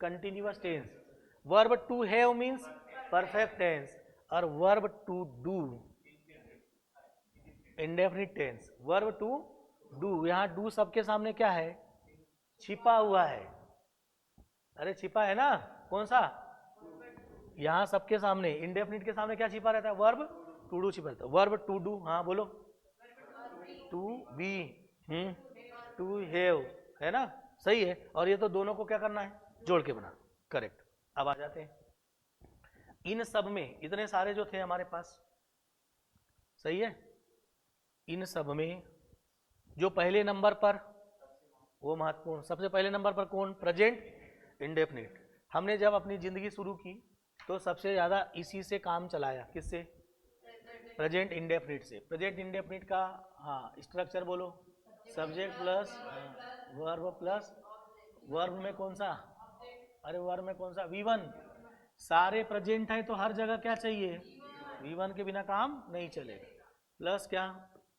continuous tense, verb to have means perfect tense, और verb to do indefinite tense. Verb to do, यहां डू सबके सामने क्या है, छिपा हुआ है। अरे छिपा है ना, कौन सा, यहां सबके सामने इंडेफिनिट के सामने क्या छिपा रहता है, वर्ब टू डू छिपा रहता है। वर्ब टू डू, हाँ बोलो, टू बी, टू हैव, है ना, सही है। और ये तो दोनों को क्या करना है, जोड़ के बना, करेक्ट। अब आ जाते हैं इन सब में, इतने सारे जो थे हमारे पास, सही है। इन सब में जो पहले नंबर पर, वो महत्वपूर्ण, सबसे पहले नंबर पर कौन, प्रेजेंट इंडेफिनिट। हमने जब अपनी जिंदगी शुरू की तो सबसे ज्यादा इसी से काम चलाया, किससे, प्रेजेंट इंडेफिनिट से। प्रेजेंट इंडेफिनिट का, हाँ, स्ट्रक्चर बोलो, subject plus verb plus, verb में कौन सा, अरे वर्ब में कौन सा, V1। सारे प्रेजेंट है तो हर जगह क्या चाहिए, V1 के बिना काम नहीं चलेगा, प्लस क्या,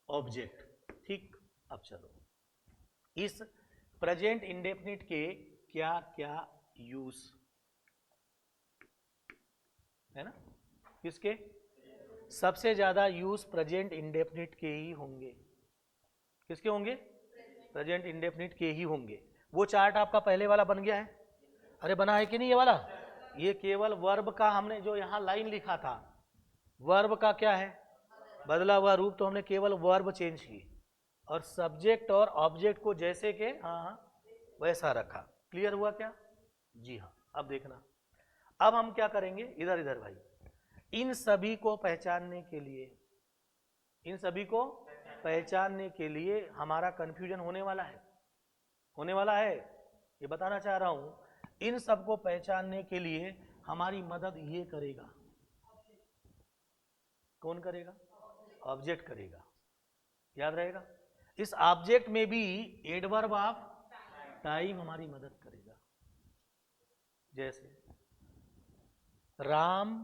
ऑब्जेक्ट, ठीक। अब चलो, इस प्रेजेंट इंडेफिनिट के क्या क्या यूज है ना, किसके, सबसे ज्यादा यूज प्रेजेंट इंडेफिनिट के ही होंगे। किसके होंगे, प्रेजेंट इंडेफिनिट के ही होंगे। वो चार्ट आपका पहले वाला बन गया है, अरे बना है कि नहीं ये वाला। ये केवल वर्ब का हमने जो यहाँ लाइन लिखा था, वर्ब का क्या है, बदला हुआ रूप, तो हमने केवल वर्ब चेंज की, और सब्जेक्ट और ऑब्जेक्ट को जैसे के, हाँ हाँ वैसा रखा। क्लियर हुआ क्या, जी हाँ। अब देखना, अब हम क्या करेंगे, इधर इधर भाई, इन सभी को पहचानने के लिए, इन सभी को पहचानने के लिए हमारा कंफ्यूजन होने वाला है। होने वाला है। ये बताना चाह रहा हूं, इन सबको पहचानने के लिए हमारी मदद ये करेगा। कौन करेगा? ऑब्जेक्ट करेगा। याद रहेगा। इस ऑब्जेक्ट में भी एडवर्ब ऑफ टाइम हमारी मदद करेगा। जैसे राम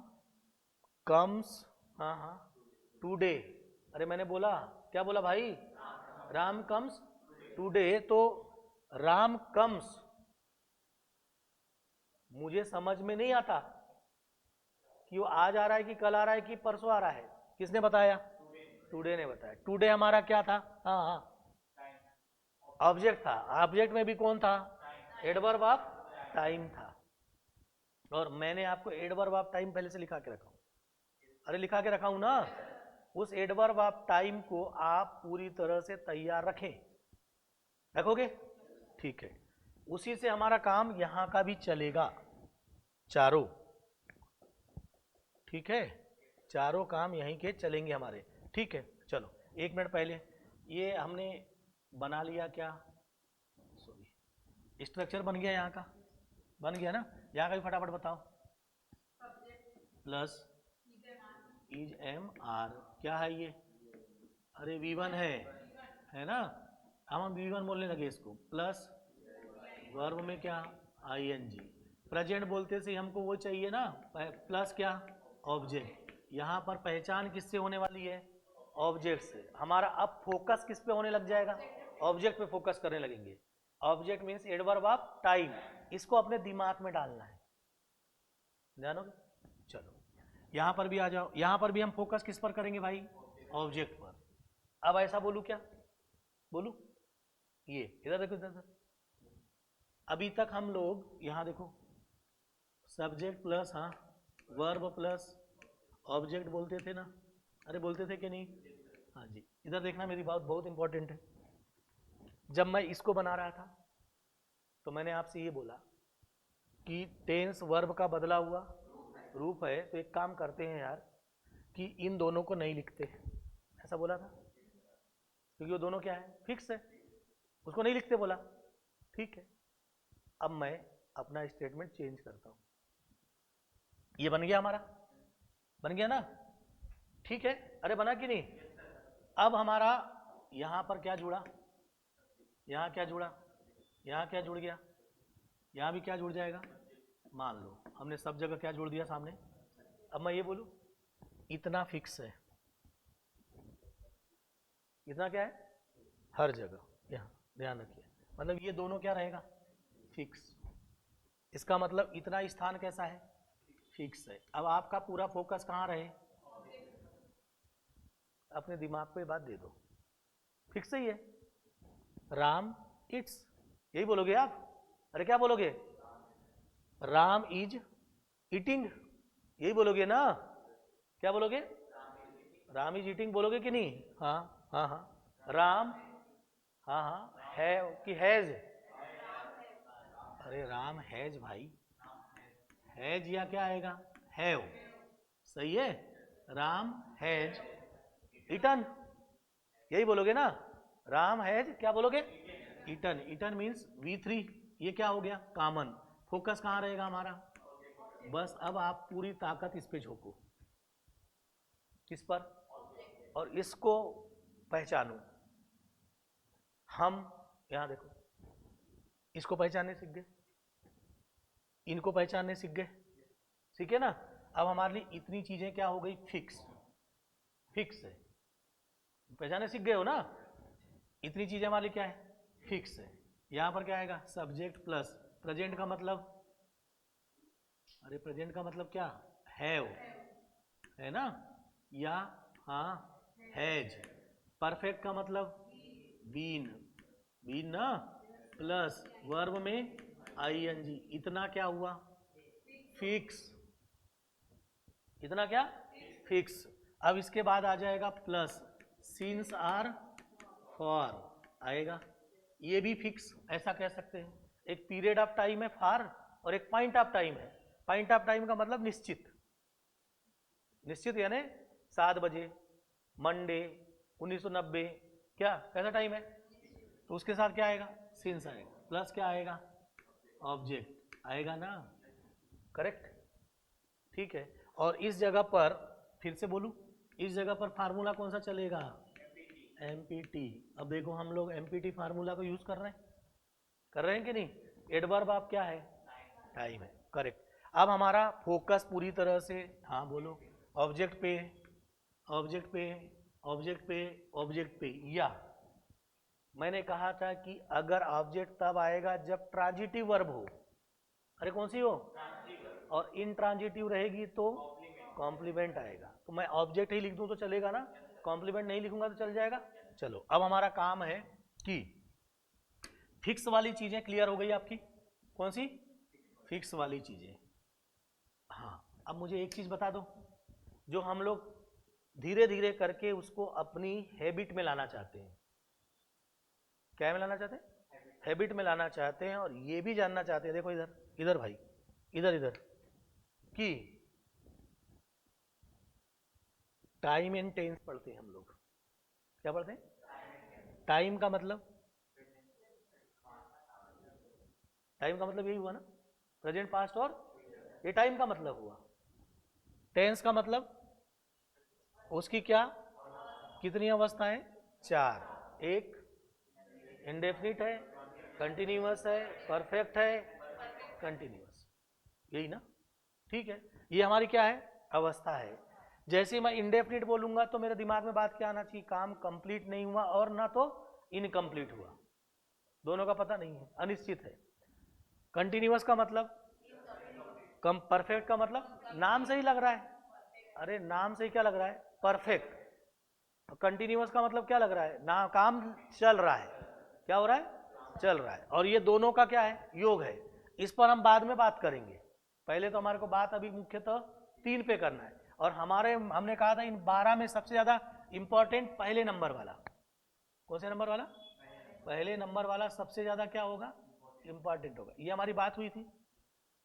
कम्स, हाँ हाँ, टुडे। अरे मैंने बोला, क्या बोला भाई? Ram comes today. तो राम कम्स मुझे समझ में नहीं आता कि वो आज आ रहा है कि कल आ रहा है कि परसों आ रहा है। किसने बताया? टुडे ने बताया। टुडे हमारा क्या था? हाँ हाँ, ऑब्जेक्ट था। ऑब्जेक्ट में भी कौन था? एडवर्ब ऑफ टाइम था। और मैंने आपको एडवर्ब ऑफ टाइम पहले से लिखा के रखा हूं। अरे लिखा के रखा हूं ना। उस एडवर्ब ऑफ टाइम को आप पूरी तरह से तैयार रखें। रखोगे? ठीक है। उसी से हमारा काम यहां का भी चलेगा, चारों। ठीक है, चारों काम यहीं के चलेंगे हमारे। ठीक है, चलो 1 मिनट पहले ये हमने बना लिया क्या, सॉरी, स्ट्रक्चर बन गया यहाँ का, बन गया ना? यहाँ का भी फटाफट बताओ। प्लस इज एम आर, क्या है ये? अरे V1 है ना? हम V1 बोलने लगे इसको। प्लस वर्ब में क्या? ING। प्रेजेंट बोलते से हमको वो चाहिए ना, प्लस क्या? ऑब्जेक्ट। यहाँ पर पहचान किससे होने वाली है? ऑब्जेक्ट से। हमारा अब फोकस किस पे होने लग जाएगा? ऑब्जेक्ट पे फोकस करने लगेंगे। Object means adverb of time. इसको अपने दिमाग में डालना है, जानोगे? चलो यहां पर भी आ जाओ। यहां पर भी हम फोकस किस पर करेंगे भाई? ऑब्जेक्ट पर। अब ऐसा बोलू क्या? बोलू? ये इधर देखो, इधर। अभी तक हम लोग यहां देखो, सब्जेक्ट प्लस, हाँ, वर्ब प्लस ऑब्जेक्ट बोलते थे ना? अरे बोलते थे कि नहीं? हाँ जी। इधर देखना, मेरी बात बहुत इंपॉर्टेंट है। जब मैं इसको बना रहा था तो मैंने आपसे ये बोला कि टेंस वर्ब का बदला हुआ रूप है। तो एक काम करते हैं यार, कि इन दोनों को नहीं लिखते, ऐसा बोला था, क्योंकि वो दोनों क्या है? फिक्स है। उसको नहीं लिखते बोला। ठीक है, अब मैं अपना स्टेटमेंट चेंज करता हूं। ये बन गया हमारा, बन गया ना? ठीक है। अरे बना कि नहीं? अब हमारा यहां पर क्या जुड़ा? यहां क्या जुड़ा? यहां क्या जुड़ गया? यहां भी क्या जुड़ जाएगा? मान लो हमने सब जगह क्या जोड़ दिया सामने। अब मैं ये बोलूं, इतना फिक्स है। इतना क्या है? हर जगह। यहाँ ध्यान रखिए, मतलब ये दोनों क्या रहेगा? फिक्स। इसका मतलब इतना स्थान कैसा है? फिक्स है। अब आपका पूरा फोकस कहाँ रहे? अपने दिमाग पे बात दे दो, फिक्स ही है। राम इट्स, यही बोलोगे आप? अरे क्या बोलोगे? राम इज ईटिंग, यही बोलोगे ना? क्या बोलोगे? राम इज ईटिंग बोलोगे कि नहीं? हाँ हाँ हाँ। राम, हाँ हाँ, है कि हैज? अरे राम हैज भाई, हैज या क्या आएगा? हैव। सही है। राम हैज ईटन, यही बोलोगे ना? राम हैज क्या बोलोगे? ईटन। Eaten means V3। ये क्या हो गया? कॉमन। फोकस कहाँ रहेगा हमारा? बस अब आप पूरी ताकत इस पे झोंको। किस पर? और इसको पहचानो। हम यहां देखो, इसको पहचानने सीख गए, इनको पहचानने सीख गए, सीखे ना? अब हमारे लिए इतनी चीजें क्या हो गई? फिक्स। फिक्स है, पहचानने सीख गए हो ना? इतनी चीजें हमारे लिए क्या है? फिक्स है। यहां पर क्या आएगा? सब्जेक्ट प्लस प्रेजेंट का मतलब, अरे प्रेजेंट का मतलब क्या? हैव, है ना? या हाँ, हैज। परफेक्ट का मतलब बीन, बीन ना? प्लस वर्ब में ING। इतना क्या हुआ? फिक्स। इतना क्या? फिक्स। अब इसके बाद आ जाएगा प्लस सिंस आर फॉर, आएगा। ये भी फिक्स, ऐसा कह सकते हैं। एक पीरियड ऑफ टाइम है फॉर, और एक पॉइंट ऑफ टाइम है। पॉइंट ऑफ टाइम का मतलब निश्चित। निश्चित यानी 7 बजे मंडे 1990, क्या कैसा टाइम है? तो उसके साथ क्या आएगा? सिंस आएगा। प्लस क्या आएगा, ऑब्जेक्ट आएगा ना, करेक्ट, ठीक है। और इस जगह पर फिर से बोलूं, इस जगह पर फार्मूला कौन सा चलेगा, एमपीटी। अब देखो हम लोग एमपीटी फार्मूला को यूज कर रहे हैं कि नहीं। एडवर्ब आप क्या है, टाइम है, करेक्ट। अब हमारा फोकस पूरी तरह से, हाँ बोलो, ऑब्जेक्ट पे, ऑब्जेक्ट पे, ऑब्जेक्ट पे, ऑब्जेक्ट पे। या मैंने कहा था कि अगर ऑब्जेक्ट तब आएगा जब ट्रांजिटिव वर्ब हो, अरे कौन सी हो, और इनट्रांजिटिव रहेगी तो कॉम्प्लीमेंट आएगा। तो मैं ऑब्जेक्ट ही लिख दूं तो चलेगा ना, कॉम्प्लीमेंट नहीं लिखूंगा तो चल जाएगा। चलो अब हमारा काम है कि फिक्स वाली चीजें क्लियर हो गई आपकी, कौन सी, फिक्स वाली चीजें। हाँ अब मुझे एक चीज बता दो, जो हम लोग धीरे धीरे करके उसको अपनी हैबिट में लाना चाहते हैं। क्या में लाना चाहते हैं, हैबिट में लाना चाहते हैं। और ये भी जानना चाहते हैं, देखो इधर, इधर भाई, इधर इधर, कि टाइम एंड टेंस पढ़ते हैं हम लोग। क्या पढ़ते हैं, टाइम का मतलब, टाइम का मतलब यही हुआ ना, प्रेजेंट पास्ट, और ये टाइम का मतलब हुआ। टेंस का मतलब उसकी क्या, कितनी अवस्थाएं, चार। एक इंडेफिनिट है, कंटिन्यूअस है, परफेक्ट है, कंटिन्यूअस, यही ना, ठीक है। ये हमारी क्या है, अवस्था है। जैसे मैं इंडेफिनिट बोलूंगा तो मेरे दिमाग में बात क्या आना चाहिए, काम कंप्लीट नहीं हुआ और ना तो इनकम्प्लीट हुआ, दोनों का पता नहीं है, अनिश्चित है। कंटिन्यूअस का मतलब, कम, परफेक्ट का मतलब नाम से ही लग रहा है, अरे नाम से ही क्या लग रहा है, परफेक्ट। कंटिन्यूअस का मतलब क्या लग रहा है ना, काम चल रहा है, क्या हो रहा है, चल रहा है। और ये दोनों का क्या है, योग है। इस पर हम बाद में बात करेंगे, पहले तो हमारे को बात अभी मुख्यतः 3 पे करना है। और हमने कहा था इन 12 में सबसे ज्यादा इंपॉर्टेंट पहले नंबर वाला, कौन से नंबर वाला, पहले नंबर वाला सबसे ज्यादा क्या होगा, इंपॉर्टेंट होगा। ये हमारी बात हुई थी,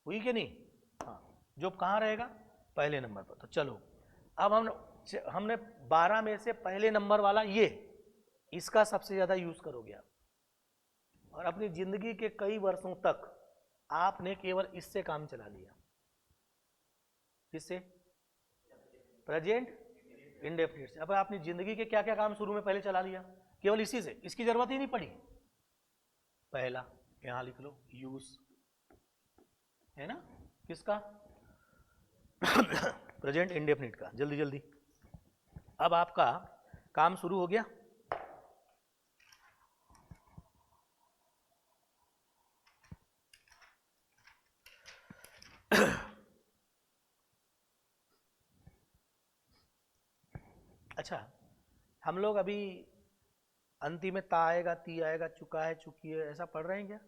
हुई कि नहीं, हाँ, जो कहाँ रहेगा, पहले नंबर पर। तो चलो अब हमने 12 में से पहले नंबर वाला ये, इसका सबसे ज्यादा यूज करोगे आप, और अपनी जिंदगी के कई वर्षों तक आपने केवल इससे काम चला लिया। किससे, प्रेजेंट इंडेफिनिट से। अब आपने जिंदगी के क्या क्या काम शुरू में पहले चला लिया, केवल इसी से, इसकी जरूरत ही नहीं पड़ी। पहला यहां लिख लो, यूज है ना, किसका, प्रेजेंट इंडेफिनिट का। जल्दी जल्दी, अब आपका काम शुरू हो गया। अच्छा, हम लोग अभी अंतिम में ता आएगा, ती आएगा, चुका है, चुकी है, ऐसा पढ़ रहे हैं क्या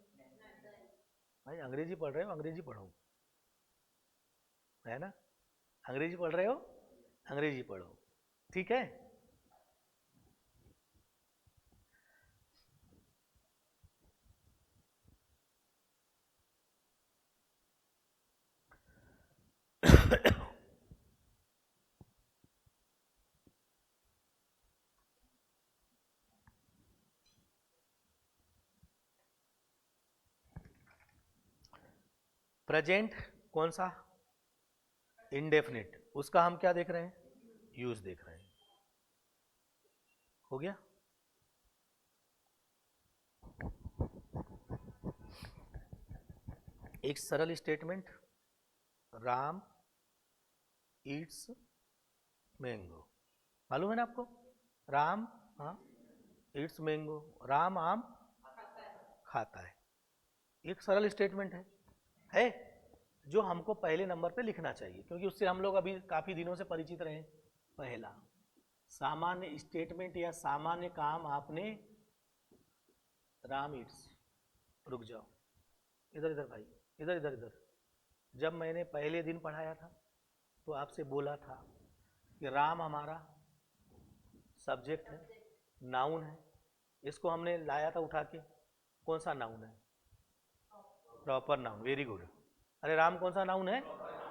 भाई? अंग्रेजी पढ़ रहे हो, अंग्रेजी पढ़ो, है ना, अंग्रेजी पढ़ रहे हो, अंग्रेजी पढ़ो, ठीक है। प्रेजेंट कौन सा, इंडेफिनिट, उसका हम क्या देख रहे हैं, यूज देख रहे हैं। हो गया, एक सरल स्टेटमेंट, राम ईट्स मैंगो, मालूम है ना आपको, राम, हाँ, ईट्स मैंगो, राम आम खाता है। एक सरल स्टेटमेंट है जो हमको पहले नंबर पे लिखना चाहिए, क्योंकि उससे हम लोग अभी काफी दिनों से परिचित रहे। पहला सामान्य स्टेटमेंट या सामान्य काम आपने, राम ईट्स, रुक जाओ, इधर इधर भाई, इधर इधर इधर। जब मैंने पहले दिन पढ़ाया था तो आपसे बोला था कि राम हमारा सब्जेक्ट है, नाउन है। इसको हमने लाया था उठा के, कौन सा नाउन है, प्रॉपर नाउन, वेरी गुड। अरे राम कौन सा नाउन है,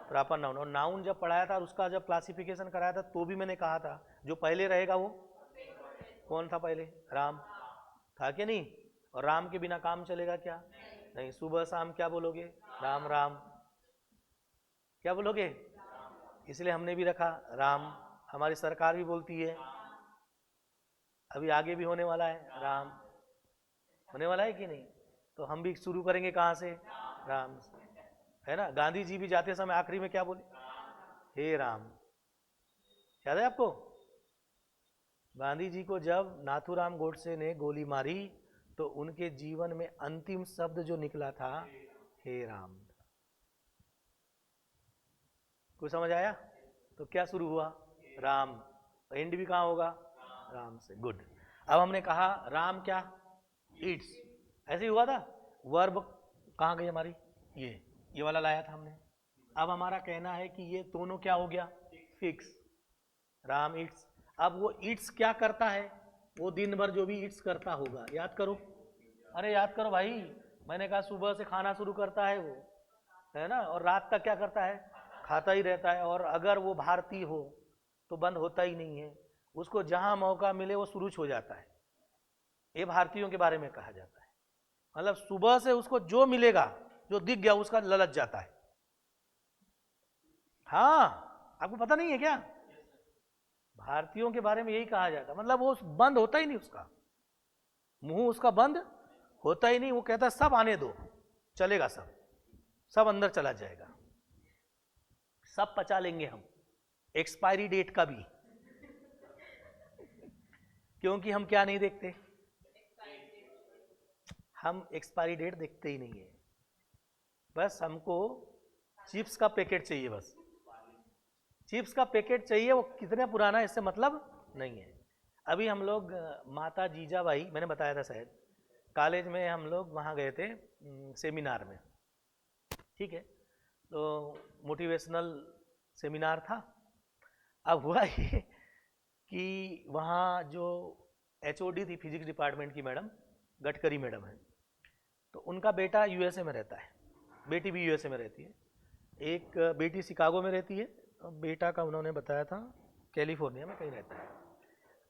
प्रॉपर नाउन। और नाउन जब पढ़ाया था और उसका जब क्लासिफिकेशन कराया था तो भी मैंने कहा था जो पहले रहेगा वो कौन था, पहले राम था कि नहीं। और राम के बिना काम चलेगा क्या? नहीं। सुबह शाम क्या बोलोगे? राम राम। क्या बोलोगे? इसलिए हमने भी रखा राम। हमारी सरकार भी बोलती है, अभी आगे भी होने वाला है राम, होने वाला है कि नहीं? तो हम भी शुरू करेंगे कहाँ से? राम से, है ना? गांधी जी भी जाते समय आखिरी में क्या बोले? हे राम। याद है आपको? गांधी जी को जब नाथूराम गोडसे ने गोली मारी तो उनके जीवन में अंतिम शब्द जो निकला था, हे राम। कुछ समझ आया? तो क्या शुरू हुआ? राम। एंड भी कहाँ होगा? राम से। गुड। अब हमने कहा राम क्या? ईट्स। ऐसे ही हुआ था। वर्ब कहाँ गई हमारी? ये वाला लाया था हमने। अब हमारा कहना है कि ये दोनों क्या हो गया? फिक्स। राम ईट्स। अब वो ईट्स क्या करता है? वो दिन भर जो भी ईट्स करता होगा, याद करो। अरे याद करो भाई, मैंने कहा सुबह से खाना शुरू करता है वो, है ना, और रात तक क्या करता है? खाता ही रहता है। और अगर वो भारतीय हो तो बंद होता ही नहीं है, उसको जहां मौका मिले वो शुरू हो जाता है। ये भारतीयों के बारे में कहा जाता है। मतलब सुबह से उसको जो मिलेगा, जो दिख गया, उसका ललच जाता है। हाँ, आपको पता नहीं है क्या? भारतीयों के बारे में यही कहा जाता है। मतलब वो बंद होता ही नहीं, उसका मुंह उसका बंद होता ही नहीं। वो कहता है सब आने दो, चलेगा, सब सब अंदर चला जाएगा, सब पचा लेंगे हम, एक्सपायरी डेट का भी। क्योंकि हम क्या नहीं देखते? हम एक्सपायरी डेट देखते ही नहीं है। बस हमको चिप्स का पैकेट चाहिए, बस चिप्स का पैकेट चाहिए, वो कितने पुराना है इससे मतलब नहीं है। अभी हम लोग माता जीजाबाई, मैंने बताया था शायद, कॉलेज में हम लोग वहाँ गए थे सेमिनार में, ठीक है, तो मोटिवेशनल सेमिनार था। अब हुआ ये कि वहाँ जो एचओडी थी फिजिक्स डिपार्टमेंट की मैडम, गडकरी मैडम है, तो उनका बेटा यूएसए में रहता है, बेटी भी यूएसए में रहती है। एक बेटी शिकागो में रहती है और बेटा का उन्होंने बताया था कैलिफोर्निया में कहीं रहता है।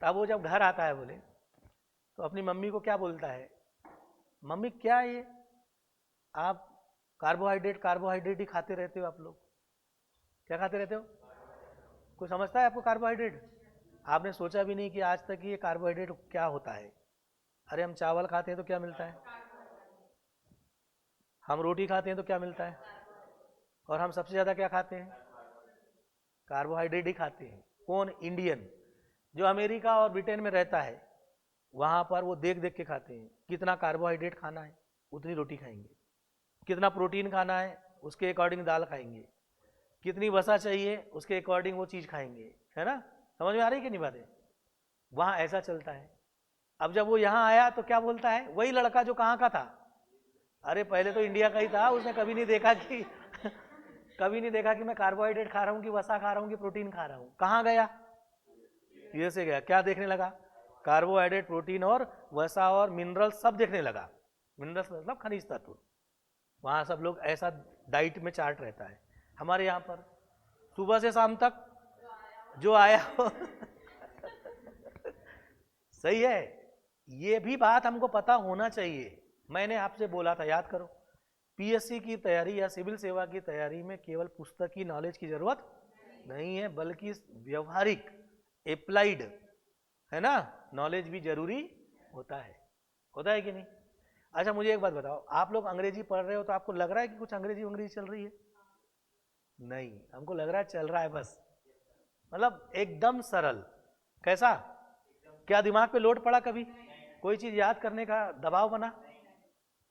तब वो जब घर आता है बोले, तो अपनी मम्मी को क्या बोलता है? मम्मी क्या ये आप कार्बोहाइड्रेट कार्बोहाइड्रेट ही खाते रहते हो, आप लोग क्या खाते रहते हो? कोई समझता है आपको कार्बोहाइड्रेट? आपने सोचा भी नहीं कि आज तक ये कार्बोहाइड्रेट क्या होता है। अरे हम चावल खाते हैं तो क्या मिलता है? हम रोटी खाते हैं तो क्या मिलता है? और हम सबसे ज़्यादा क्या खाते हैं? कार्बोहाइड्रेट ही खाते हैं। कौन? इंडियन। जो अमेरिका और ब्रिटेन में रहता है वहाँ पर वो देख देख के खाते हैं, कितना कार्बोहाइड्रेट खाना है उतनी रोटी खाएंगे, कितना प्रोटीन खाना है उसके अकॉर्डिंग दाल खाएंगे, कितनी वसा चाहिए उसके अकॉर्डिंग वो चीज़ खाएंगे, है ना? समझ में आ रही है कि नहीं बातें? वहाँ ऐसा चलता है। अब जब वो यहाँ आया तो क्या बोलता है? वही लड़का जो कहाँ का था, अरे पहले तो इंडिया का ही था, उसने कभी नहीं देखा कि कभी नहीं देखा कि मैं कार्बोहाइड्रेट खा रहा हूँ कि वसा खा रहा हूँ कि प्रोटीन खा रहा हूँ। कहाँ गया? यूएसए गया। क्या देखने लगा? कार्बोहाइड्रेट, प्रोटीन और वसा और मिनरल सब देखने लगा। मिनरल्स मतलब खनिज तत्व। वहाँ सब लोग ऐसा डाइट में चार्ट रहता है। हमारे यहाँ पर सुबह से शाम तक जो आया हो सही है। ये भी बात हमको पता होना चाहिए। मैंने आपसे बोला था, याद करो, पीएससी की तैयारी या सिविल सेवा की तैयारी में केवल पुस्तक की नॉलेज की जरूरत नहीं है, बल्कि व्यवहारिक अप्लाइड, है ना, नॉलेज भी जरूरी होता है कि नहीं? अच्छा मुझे एक बात बताओ, आप लोग अंग्रेजी पढ़ रहे हो तो आपको लग रहा है कि कुछ अंग्रेजी चल रही है? नहीं, हमको लग रहा है चल रहा है बस। मतलब एकदम सरल। कैसा? क्या दिमाग पे लोड पड़ा कभी? कोई चीज याद करने का दबाव बना?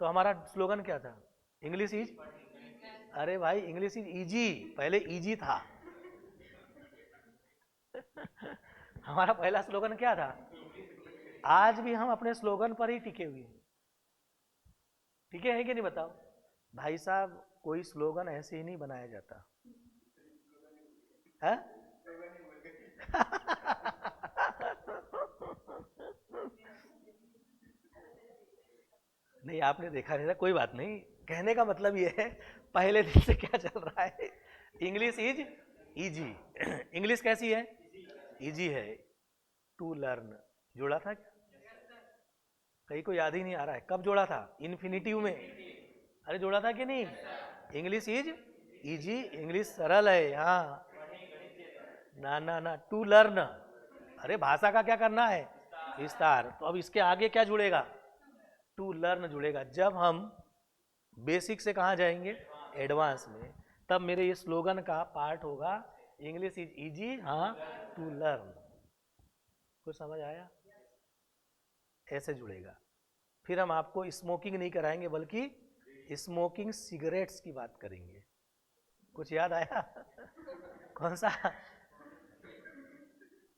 तो हमारा स्लोगन क्या था? इंग्लिश इज, अरे भाई इंग्लिश इज इजी, पहले इजी था हमारा पहला स्लोगन क्या था? आज भी हम अपने स्लोगन पर ही टिके हुए हैं। टिके हैं कि नहीं बताओ? भाई साहब कोई स्लोगन ऐसे ही नहीं बनाया जाता है नहीं, आपने देखा नहीं था, कोई बात नहीं। कहने का मतलब ये है, पहले दिन से क्या चल रहा है? इंग्लिश इज इजी इंग्लिश कैसी है? इजी है। टू लर्न जुड़ा था क्या? कहीं को याद ही नहीं आ रहा है, कब जोड़ा था? इन्फिनिटिव में। अरे जोड़ा था कि नहीं? इंग्लिश इज इजी, इंग्लिश सरल है। हाँ ना ना ना, टू लर्न। अरे भाषा का क्या करना है? विस्तार। तो अब इसके आगे क्या जुड़ेगा? टू लर्न जुड़ेगा। जब हम बेसिक से कहाँ जाएंगे? एडवांस में। तब मेरे ये स्लोगन का पार्ट होगा इंग्लिश इज इजी, हाँ, टू लर्न। कुछ समझ आया? ऐसे जुड़ेगा। फिर हम आपको स्मोकिंग नहीं कराएंगे, बल्कि स्मोकिंग सिगरेट्स की बात करेंगे। कुछ याद आया? कौन सा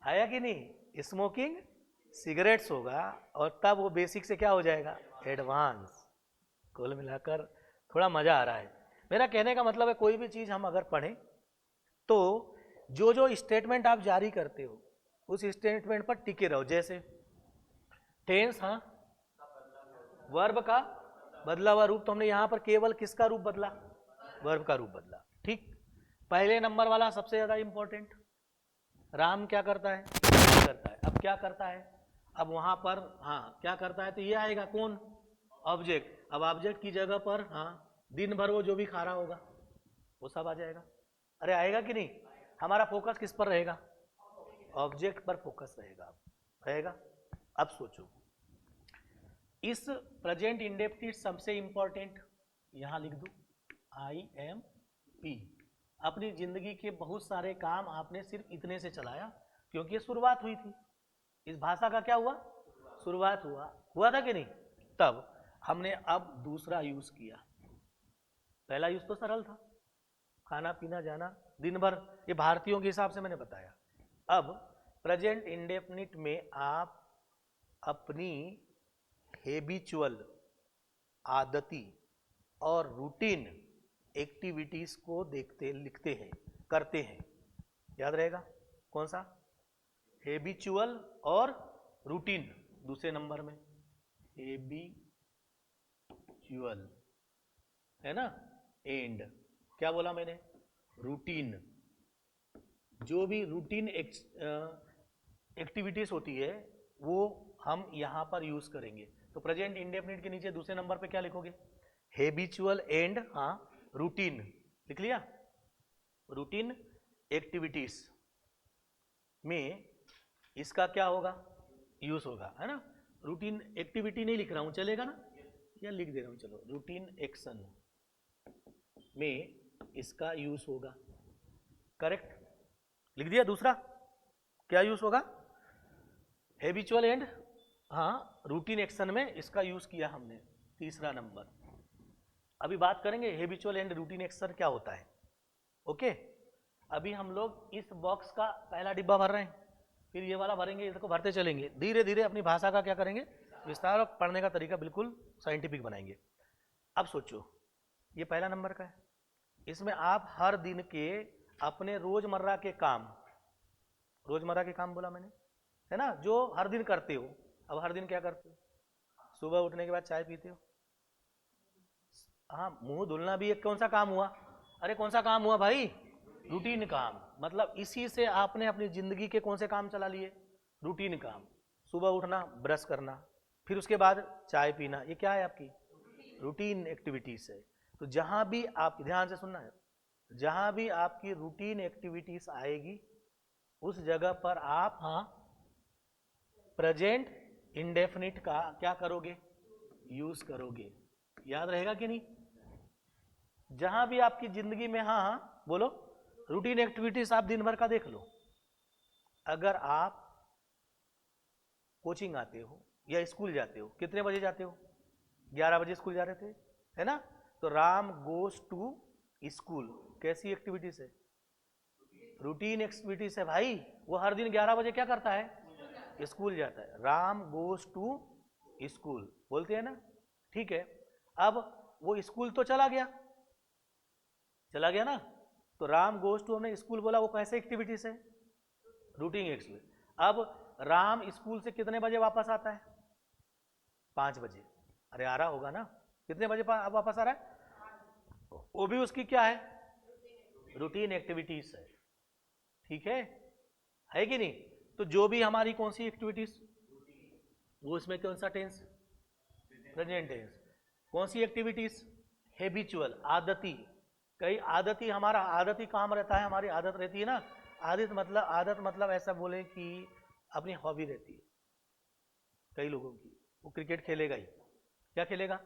आया कि नहीं? स्मोकिंग सिगरेट्स होगा, और तब वो बेसिक से क्या हो जाएगा? एडवांस। कुल मिलाकर थोड़ा मजा आ रहा है। मेरा कहने का मतलब है कोई भी चीज हम अगर पढ़ें तो जो जो स्टेटमेंट आप जारी करते हो उस स्टेटमेंट पर टिके रहो। जैसे टेंस, हाँ, वर्ब का बदला हुआ रूप। तो हमने यहां पर केवल किसका रूप बदला? वर्ब का रूप बदला। ठीक। पहले नंबर वाला सबसे ज्यादा इंपॉर्टेंट, राम क्या करता है? करता है। अब क्या करता है? अब वहां पर हाँ क्या करता है, तो ये आएगा कौन? ऑब्जेक्ट। अब ऑब्जेक्ट की जगह पर हाँ दिन भर वो जो भी खा रहा होगा वो सब आ जाएगा। अरे आएगा कि नहीं? हमारा फोकस किस पर रहेगा? ऑब्जेक्ट पर फोकस रहेगा। रहेगा। अब सोचो, इस प्रेजेंट इंडेफिनिट सबसे इंपॉर्टेंट यहां लिख दो, आई एम पी। अपनी जिंदगी के बहुत सारे काम आपने सिर्फ इतने से चलाया, क्योंकि ये शुरुआत हुई थी। इस भाषा का क्या हुआ? शुरुआत हुआ था कि नहीं? तब हमने अब दूसरा यूज किया। पहला यूज तो सरल था, खाना पीना जाना दिन भर, ये भारतीयों के हिसाब से मैंने बताया। अब प्रेजेंट इंडेफिनिट में आप अपनी हेबिचुअल, आदती और रूटीन एक्टिविटीज को देखते लिखते हैं, करते हैं। याद रहेगा कौन सा? हेबिचुअल और रूटीन। दूसरे नंबर में हेबिचुअल है ना, एंड क्या बोला मैंने? रूटीन। जो भी रूटीन एक्टिविटीज होती है वो हम यहां पर यूज करेंगे। तो प्रेजेंट इंडेफिनिट के नीचे दूसरे नंबर पे क्या लिखोगे? हेबिचुअल एंड हाँ रूटीन। लिख लिया? रूटीन एक्टिविटीज में इसका क्या होगा? यूज होगा, है ना। रूटीन एक्टिविटी नहीं लिख रहा हूं, चलेगा ना? या लिख दे रहा हूं, चलो। रूटीन एक्शन में इसका यूज होगा। करेक्ट, लिख दिया। दूसरा क्या यूज होगा? हैबिचुअल एंड हाँ रूटीन एक्शन में इसका यूज किया हमने। तीसरा नंबर। अभी बात करेंगे हैबिचुअल एंड रूटीन एक्शन क्या होता है। ओके। अभी हम लोग इस बॉक्स का पहला डिब्बा भर रहे हैं, फिर ये वाला भरेंगे, इसको भरते चलेंगे। धीरे धीरे अपनी भाषा का क्या करेंगे? विस्तार, और पढ़ने का तरीका बिल्कुल साइंटिफिक बनाएंगे। अब सोचो, ये पहला नंबर का है। इसमें आप हर दिन के अपने रोजमर्रा के काम, रोजमर्रा के काम बोला मैंने, है ना, जो हर दिन करते हो। अब हर दिन क्या करते हो? सुबह उठने के बाद चाय पीते हो। हाँ, मुंह धुलना भी एक कौन सा काम हुआ? अरे कौन सा काम हुआ भाई? रूटीन काम। मतलब इसी से आपने अपनी जिंदगी के कौन से काम चला लिए? रूटीन काम। सुबह उठना, ब्रश करना, फिर उसके बाद चाय पीना, ये क्या है? आपकी रूटीन एक्टिविटीज है। तो जहां भी आप, ध्यान से सुनना है, जहां भी आपकी रूटीन एक्टिविटीज आएगी उस जगह पर आप हाँ प्रेजेंट इंडेफिनिट का क्या करोगे? यूज करोगे। याद रहेगा कि नहीं? जहां भी आपकी जिंदगी में हाँ हाँ बोलो, रूटीन एक्टिविटीज आप दिन भर का देख लो। अगर आप कोचिंग आते हो या स्कूल जाते हो, कितने बजे जाते हो? 11 बजे स्कूल जा रहे थे, है ना। तो राम गोज टू स्कूल कैसी एक्टिविटीज है? रूटीन एक्टिविटीज है भाई। वो हर दिन 11 बजे क्या करता है? स्कूल जाता है। राम गोज टू स्कूल बोलते हैं ना। ठीक है। अब वो स्कूल तो चला गया, चला गया ना। तो राम गोज टू, हमने स्कूल बोला, वो कैसे एक्टिविटीज है? Routine activity. अब राम स्कूल से कितने बजे वापस आता है? 5 बजे। अरे आ रहा होगा ना? कितने बजे वापस आ रहा है? वो भी उसकी क्या है? रूटीन एक्टिविटीज है। ठीक है कि नहीं? तो जो भी हमारी कौन सी एक्टिविटीज, वो इसमें कौन सा टेंस? Present tense. कौन सी एक्टिविटीज? हैबिचुअल, आदती। कई आदती, हमारा आदती काम रहता है, हमारी आदत रहती है ना। आदत मतलब ऐसा बोले कि अपनी हॉबी रहती है कई लोगों की, वो क्रिकेट खेलेगा ही। क्या खेलेगा?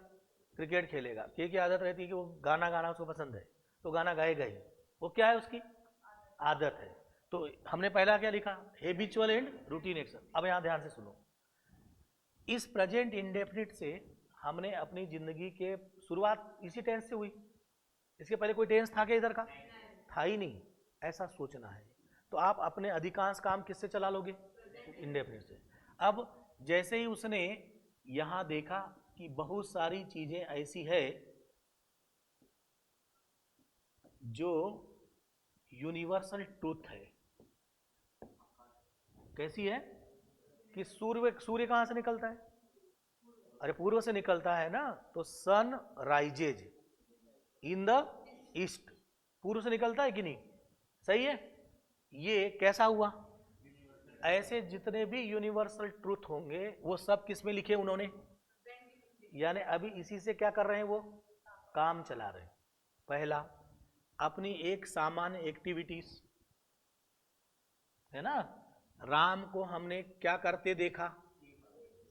क्रिकेट खेलेगा। की आदत रहती है कि वो गाना गाना उसको पसंद है, तो गाना गाएगा ही। वो क्या है? उसकी आदत है। तो हमने पहला क्या लिखा? Habitual and routine action. अब यहां ध्यान से सुनो, इस प्रेजेंट इंडेफिनिट से हमने अपनी जिंदगी के शुरुआत इसी टेंस से हुई। इसके पहले कोई टेंस था क्या इधर का? था ही नहीं। ऐसा सोचना है। तो आप अपने अधिकांश काम किससे चला लोगे? इंडेफिनिट से। अब जैसे ही उसने यहां देखा कि बहुत सारी चीजें ऐसी है जो यूनिवर्सल ट्रूथ है। कैसी है? कि सूर्य कहां से निकलता है? अरे पूर्व से निकलता है ना, तो sun rises in the east. पूर्व से निकलता है कि नहीं? सही है। ये कैसा हुआ? ऐसे जितने भी यूनिवर्सल ट्रूथ होंगे वो सब किस में लिखे उन्होंने? यानी अभी इसी से क्या कर रहे हैं? वो काम चला रहे हैं। पहला, अपनी एक सामान्य एक्टिविटीज है ना। राम को हमने क्या करते देखा?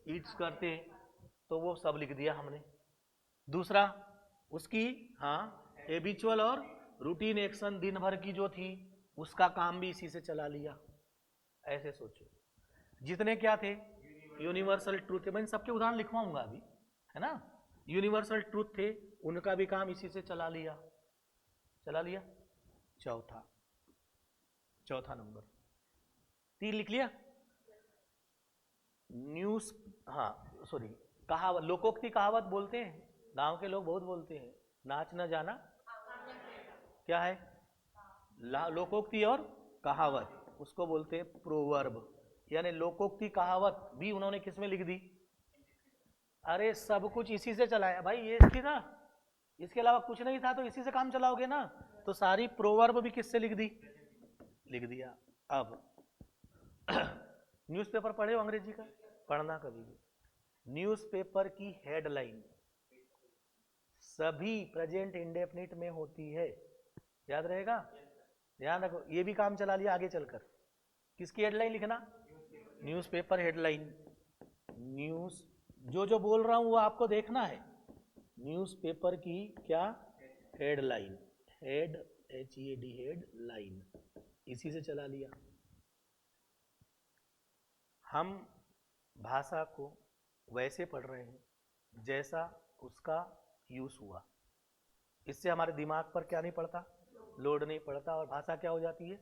ईट्स करते, तो वो सब लिख दिया हमने। दूसरा, उसकी हाँ हैबिचुअल और रूटीन एक्शन दिन भर की जो थी, उसका काम भी इसी से चला लिया। ऐसे सोचो, जितने क्या थे यूनिवर्सल ट्रूथ थे, मैं इन सबके उदाहरण लिखवाऊंगा अभी, है ना। यूनिवर्सल ट्रूथ थे, उनका भी काम इसी से चला लिया। चौथा नंबर 3 लिख लिया। न्यूज, हाँ सॉरी, कहावत, लोकोक्ति कहावत बोलते हैं, गांव के लोग बहुत बोलते हैं, नाच न जाना क्या है? लोकोक्ति और कहावत, उसको बोलते हैं प्रोवर्ब। यानी लोकोक्ति कहावत भी उन्होंने किस में लिख दी? अरे सब कुछ इसी से चलाया भाई, ये थी ना, इसके अलावा कुछ नहीं था, तो इसी से काम चलाओगे ना। तो सारी प्रोवर्ब भी किससे लिख दी? लिख दिया। अब न्यूज़पेपर पढ़े हो अंग्रेजी का? पढ़ना कभी भी। न्यूज़पेपर की हेडलाइन सभी प्रेजेंट इंडेफिनिट में होती है, याद रहेगा। ध्यान रखो, ये भी काम चला लिया आगे चलकर। किसकी हेडलाइन लिखना? Newspaper headline. न्यूज़, जो बोल रहा हूं वो आपको देखना है। न्यूज़पेपर की क्या? हेडलाइन। हेड, HED, हेडलाइन, इसी से चला लिया। हम भाषा को वैसे पढ़ रहे हैं जैसा उसका यूज हुआ। इससे हमारे दिमाग पर क्या नहीं पड़ता? लोड नहीं पड़ता, और भाषा क्या हो जाती है?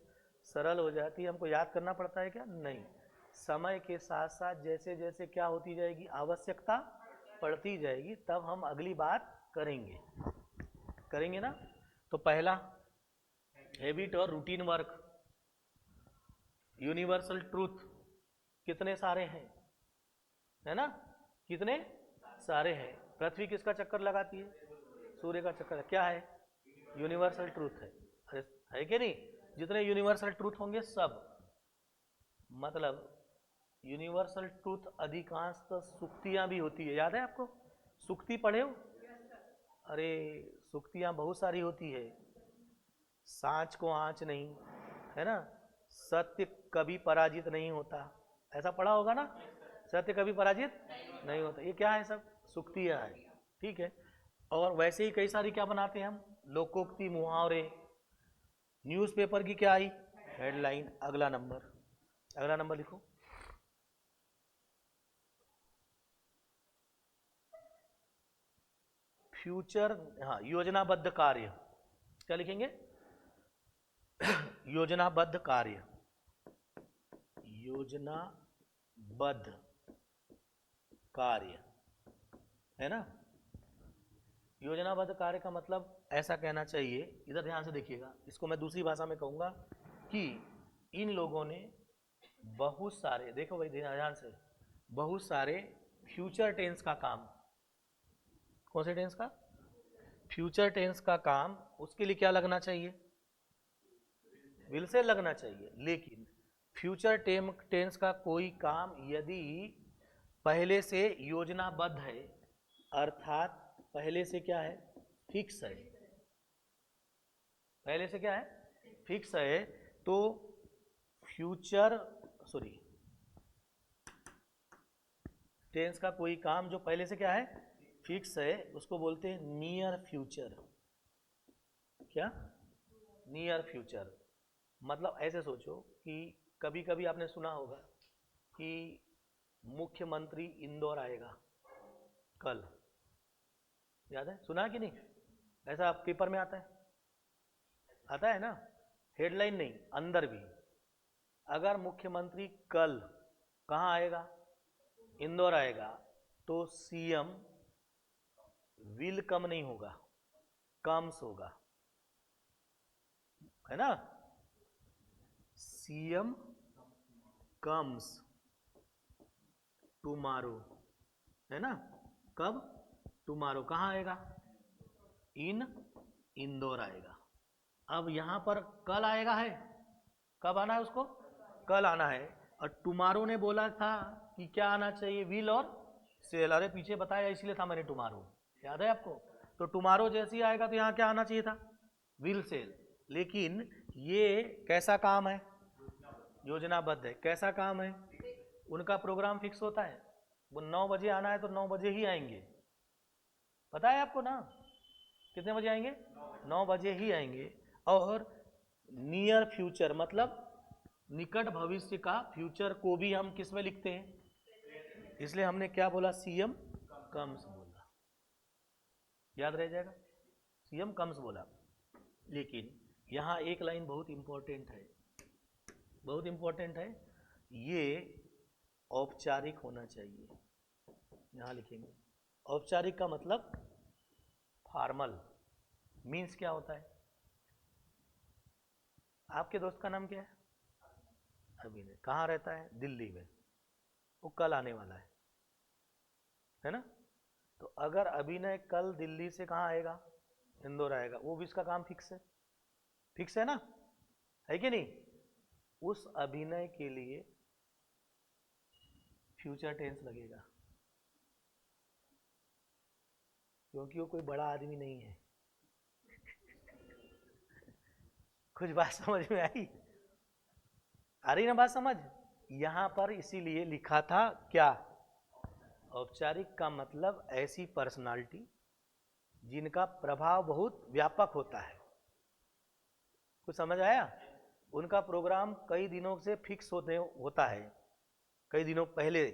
सरल हो जाती है। हमको याद करना पड़ता है क्या? नहीं। समय के साथ साथ जैसे जैसे क्या होती जाएगी? आवश्यकता पड़ती जाएगी, तब हम अगली बात करेंगे ना। तो पहला, हैबिट और रूटीन वर्क। यूनिवर्सल ट्रूथ कितने सारे हैं, है ना? कितने सारे हैं। पृथ्वी किसका चक्कर लगाती है? सूर्य का चक्कर। क्या है? यूनिवर्सल ट्रूथ है। अरे है कि नहीं? जितने यूनिवर्सल ट्रूथ होंगे सब, मतलब यूनिवर्सल ट्रूथ अधिकांश तो सुक्तियां भी होती है, याद है आपको? सुक्ति पढ़े हो? अरे सुक्तियां बहुत सारी होती है। सांच को आंच नहीं, है ना। सत्य कभी पराजित नहीं होता, ऐसा पढ़ा होगा ना। सत्य कभी पराजित नहीं होता, ये क्या है? सब सुक्तियां है, ठीक है। और वैसे ही कई सारी क्या बनाते हैं हम? लोकोक्ति, मुहावरे। न्यूज़पेपर की क्या आई? हेडलाइन। अगला नंबर लिखो। फ्यूचर, हाँ योजनाबद्ध कार्य। क्या लिखेंगे? योजनाबद्ध कार्य। योजनाबद्ध कार्य, है ना। योजनाबद्ध कार्य का मतलब ऐसा कहना चाहिए, इधर ध्यान से देखिएगा, इसको मैं दूसरी भाषा में कहूंगा कि इन लोगों ने बहुत सारे, देखो भाई ध्यान से, बहुत सारे फ्यूचर टेंस का काम। कौन से टेंस का? फ्यूचर टेंस का काम। उसके लिए क्या लगना चाहिए? विल से लगना चाहिए। लेकिन फ्यूचर टेंस का कोई काम यदि पहले से योजनाबद्ध है, अर्थात पहले से क्या है, फिक्स है, पहले से क्या है, फिक्स है। तो फ्यूचर सॉरी टेंस का कोई काम जो पहले से क्या है, फिक्स है, उसको बोलते हैं नियर फ्यूचर। क्या, नियर फ्यूचर। मतलब ऐसे सोचो कि कभी कभी आपने सुना होगा कि मुख्यमंत्री इंदौर आएगा कल, याद है, सुना कि नहीं? ऐसा पेपर में आता है ना, हेडलाइन नहीं, अंदर भी। अगर मुख्यमंत्री कल कहाँ आएगा, इंदौर आएगा, तो सीएम विल कम नहीं होगा, कम्स होगा, है ना। सीएम कम्स टुमारो, है ना। कब, टुमारो। कहाँ आएगा, इन इंदौर आएगा। अब यहां पर कल आएगा है, कब आना है उसको, कल आना है। और टुमारो ने बोला था कि क्या आना चाहिए, विल और सेल। अरे पीछे बताया इसलिए था मैंने टुमारो, याद है आपको। तो टुमारो जैसे ही आएगा तो यहाँ क्या आना चाहिए था, विल सेल। लेकिन ये कैसा काम है, योजनाबद्ध है। कैसा काम है, उनका प्रोग्राम फिक्स होता है, वो 9 बजे आना है तो 9 बजे ही आएंगे, पता है आपको ना, कितने बजे आएंगे, 9 बजे ही आएंगे। और नियर फ्यूचर मतलब निकट भविष्य का, फ्यूचर को भी हम किस में लिखते हैं, इसलिए हमने क्या बोला, सीएम कम्स बोला, याद रह जाएगा, सीएम कम्स बोला। लेकिन यहाँ एक लाइन बहुत इंपॉर्टेंट है, बहुत इंपॉर्टेंट है, ये औपचारिक होना चाहिए। यहाँ लिखेंगे औपचारिक का मतलब फॉर्मल, मीन्स क्या होता है। आपके दोस्त का नाम क्या है, अभिनय, कहाँ रहता है, दिल्ली में, वो कल आने वाला है ना। तो अगर अभिनय कल दिल्ली से कहाँ आएगा, इंदौर आएगा, वो भी इसका काम फिक्स है, फिक्स है ना, है कि नहीं। उस अभिनय के लिए फ्यूचर टेंस लगेगा, क्योंकि वो कोई बड़ा आदमी नहीं है। कुछ बात समझ में आई, आ रही ना बात समझ। यहां पर इसीलिए लिखा था क्या, औपचारिक का मतलब ऐसी पर्सनालिटी जिनका प्रभाव बहुत व्यापक होता है। कुछ समझ आया, उनका प्रोग्राम कई दिनों से फिक्स होता है, कई दिनों पहले,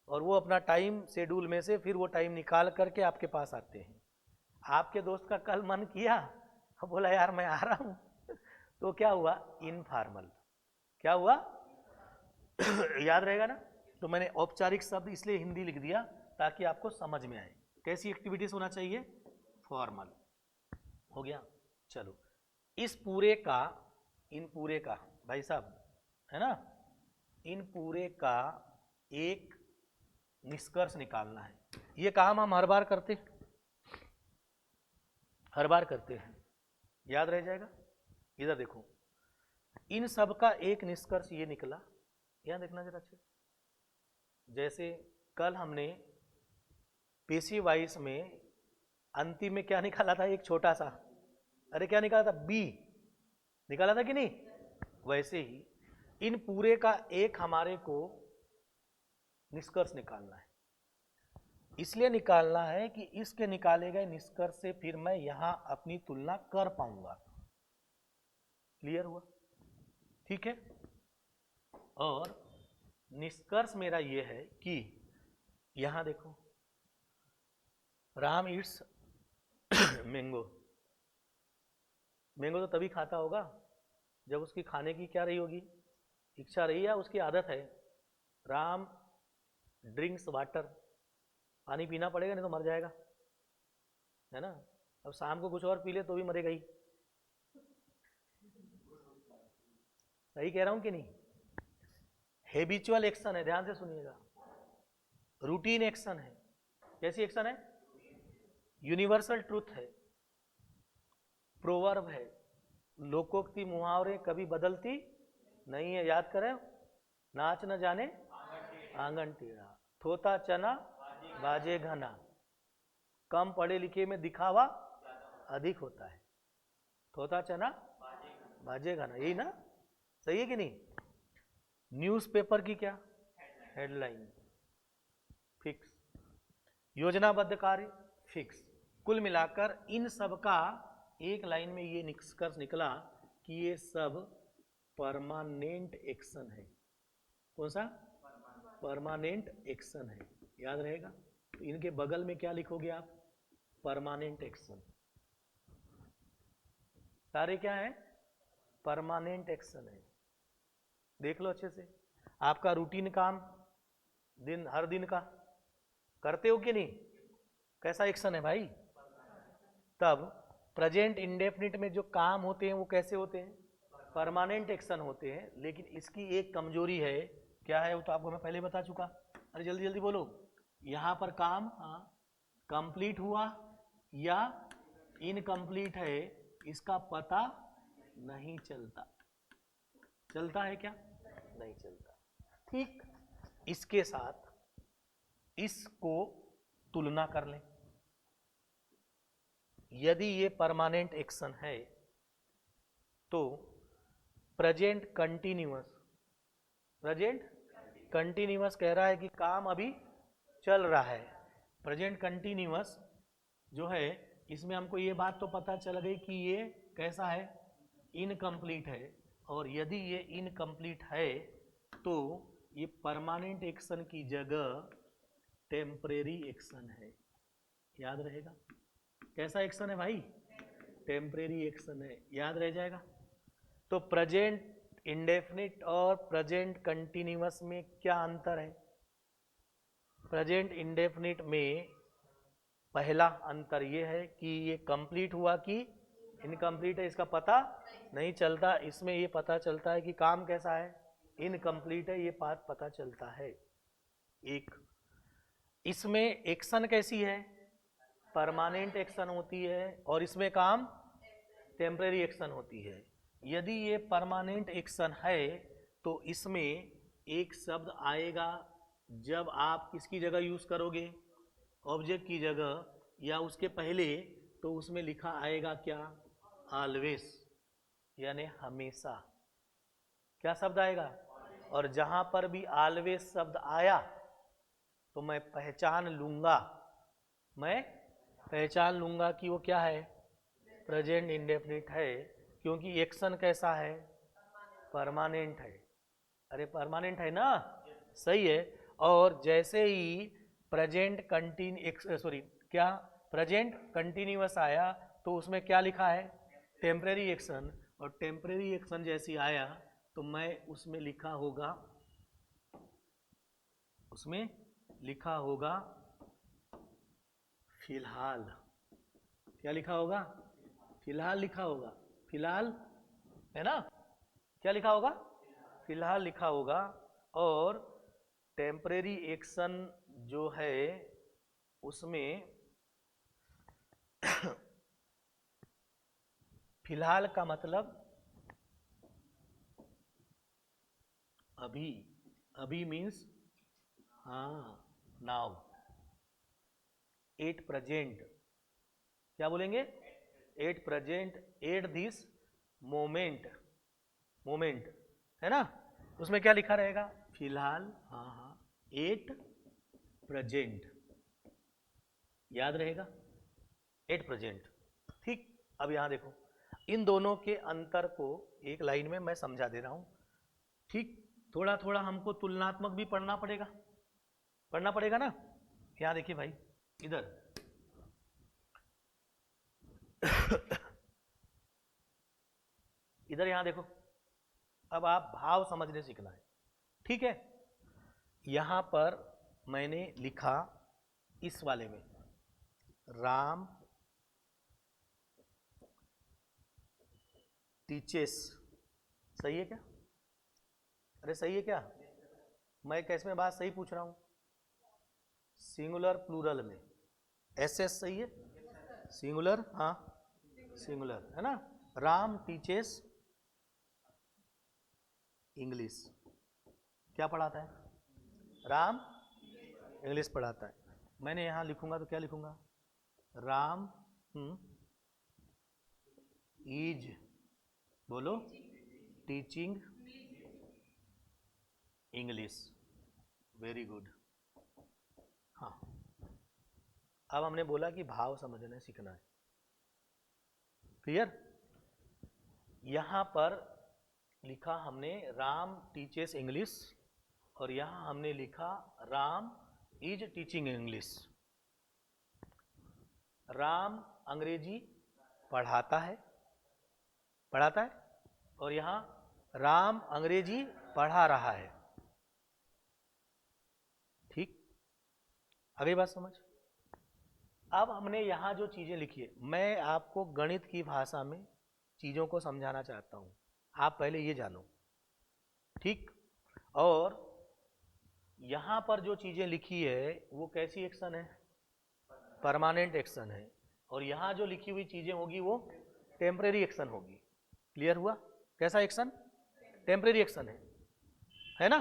और वो अपना टाइम शेड्यूल में से फिर वो टाइम निकाल करके आपके पास आते हैं। आपके दोस्त का कल मन किया, बोला यार मैं आ रहा हूं, तो क्या हुआ, इनफॉर्मल, क्या हुआ याद रहेगा ना। तो मैंने औपचारिक शब्द इसलिए हिंदी लिख दिया ताकि आपको समझ में आए। कैसी एक्टिविटीज होना चाहिए, फॉर्मल, हो गया। चलो, इस पूरे का, इन पूरे का भाई साहब, है ना, इन पूरे का एक निष्कर्ष निकालना है। ये काम हम हर बार करते हैं, याद रह जाएगा। इधर देखो, इन सब का एक निष्कर्ष ये निकला, यहां देखना जरा अच्छे। जैसे कल हमने पेशी वाइज में अंतिम में क्या निकाला था, एक छोटा सा, अरे क्या निकाला था, बी निकाला था कि नहीं। वैसे ही इन पूरे का एक हमारे को निष्कर्ष निकालना है। इसलिए निकालना है कि इसके निकाले गए निष्कर्ष से फिर मैं यहां अपनी तुलना कर पाऊंगा। क्लियर हुआ, ठीक है। और निष्कर्ष मेरा यह है कि यहां देखो, राम इट्स मैंगो, मैंगो तो तभी खाता होगा जब उसकी खाने की क्या रही होगी, इच्छा रही, या उसकी आदत है। राम ड्रिंक्स वाटर, पानी पीना पड़ेगा नहीं तो मर जाएगा, है ना। अब शाम को कुछ और पी ले तो भी मरेगा ही, सही कह रहा हूं कि नहीं। हैबिचुअल एक्शन है, ध्यान से सुनिएगा, रूटीन एक्शन है। कैसी एक्शन है, यूनिवर्सल ट्रूथ है, प्रोवर्ब है, लोकोक्ति मुहावरे कभी बदलती नहीं है, याद करें। नाच न जाने आंगन टेढ़ा, थोता चना बाजे घना, कम पढ़े लिखे में दिखावा अधिक होता है। थोथा चना बाजेगा ना, यही ना, सही है कि नहीं? न्यूज़पेपर की क्या हेडलाइन फिक्स, योजनाबद्ध कार्य फिक्स। कुल मिलाकर इन सब का एक लाइन में ये निष्कर्ष निकला कि ये सब परमानेंट एक्शन है। कौन सा? परमानेंट एक्शन है, याद रहेगा। तो इनके बगल में क्या लिखोगे आप? Permanent action. सारे क्या है? परमानेंट एक्शन है। देख लो अच्छे से, आपका रूटीन काम दिन हर दिन का करते हो कि नहीं? कैसा एक्शन है भाई? तब प्रेजेंट इंडेफिनिट में जो काम होते हैं वो कैसे होते हैं? परमानेंट एक्शन होते हैं। लेकिन इसकी एक कमजोरी है, क्या है वो तो आपको मैं पहले बता चुका। अरे जल्दी जल्दी बोलो। यहाँ पर काम कंप्लीट हुआ या इनकम्प्लीट है, इसका पता नहीं चलता। चलता है क्या? नहीं चलता। ठीक इसके साथ इसको तुलना कर लें। यदि ये परमानेंट एक्शन है तो प्रेजेंट कंटिन्यूअस कह रहा है कि काम अभी चल रहा है। प्रेजेंट कंटिन्यूअस जो है, इसमें हमको ये बात तो पता चल गई कि ये कैसा है? इनकम्प्लीट है। और यदि ये इनकम्प्लीट है तो ये परमानेंट एक्शन की जगह टेम्परेरी एक्शन है। याद रहेगा? कैसा एक्शन है भाई? टेम्परेरी एक्शन है, याद रह जाएगा। तो प्रेजेंट इंडेफिनिट और प्रेजेंट कंटिन्यूअस में क्या अंतर है? प्रेजेंट इंडेफिनिट में पहला अंतर ये है कि ये कंप्लीट हुआ कि इनकम्प्लीट है, इसका पता नहीं चलता। इसमें ये पता चलता है कि काम कैसा है? इनकम्प्लीट है, ये बात पता चलता है। एक इसमें एक्शन कैसी है? परमानेंट एक्शन होती है, और इसमें काम टेम्परेरी एक्शन होती है। यदि ये परमानेंट एक्शन है तो इसमें एक शब्द आएगा जब आप किसकी जगह यूज करोगे? ऑब्जेक्ट की जगह या उसके पहले, तो उसमें लिखा आएगा क्या? ऑलवेज, यानी हमेशा। क्या शब्द आएगा? और जहां पर भी ऑलवेज शब्द आया तो मैं पहचान लूंगा कि वो क्या है? प्रेजेंट इंडेफिनिट है, क्योंकि एक्शन कैसा है? परमानेंट है। अरे परमानेंट है ना, सही है। और जैसे ही प्रेजेंट कंटिन्यूअस आया तो उसमें क्या लिखा है? Temporary action. और टेम्परेरी एक्शन जैसी आया तो मैं उसमें लिखा होगा फिलहाल। क्या लिखा होगा? फिलहाल लिखा होगा। फिलहाल है ना? क्या लिखा होगा? फिलहाल लिखा होगा। और टेम्परेरी एक्शन जो है उसमें फिलहाल का मतलब अभी मीन्स नाउ। एट प्रेजेंट, क्या बोलेंगे? At present, at this moment है ना? उसमें क्या लिखा रहेगा? फिलहाल। एट प्रेजेंट, याद रहेगा? At present. ठीक, अब यहां देखो, इन दोनों के अंतर को एक लाइन में मैं समझा दे रहा हूं। ठीक, थोड़ा थोड़ा हमको तुलनात्मक भी पढ़ना पड़ेगा ना। यहाँ देखिए भाई, इधर इधर यहाँ देखो। अब आप भाव समझने सीखना है, ठीक है? यहां पर मैंने लिखा इस वाले में, राम टीचेस। सही है क्या? अरे सही है क्या? मैं कैसे में बात सही पूछ रहा हूं? सिंगुलर प्लूरल में एसएस सही है? सिंगुलर, सिंगुलर है ना। Ram teaches English. क्या पढ़ाता है? राम इंग्लिश पढ़ाता है। मैंने यहां लिखूंगा तो क्या लिखूंगा? राम इज, बोलो, टीचिंग इंग्लिश। Very good. हाँ, अब हमने बोला कि भाव समझना सीखना है। क्लियर? यहां पर लिखा हमने राम टीचेस इंग्लिश, और यहां हमने लिखा Ram is teaching English. Ram अंग्रेजी पढ़ाता है, और यहां राम अंग्रेजी पढ़ा रहा है। ठीक, अगली बात समझ। अब हमने यहां जो चीजें लिखी है, मैं आपको गणित की भाषा में चीजों को समझाना चाहता हूं, आप पहले ये जानो। ठीक, और यहां पर जो चीजें लिखी है वो कैसी एक्शन है? परमानेंट एक्शन है। और यहां जो लिखी हुई चीजें होगी वो टेम्परेरी एक्शन होगी। क्लियर हुआ? कैसा एक्शन? टेम्परेरी एक्शन है ना?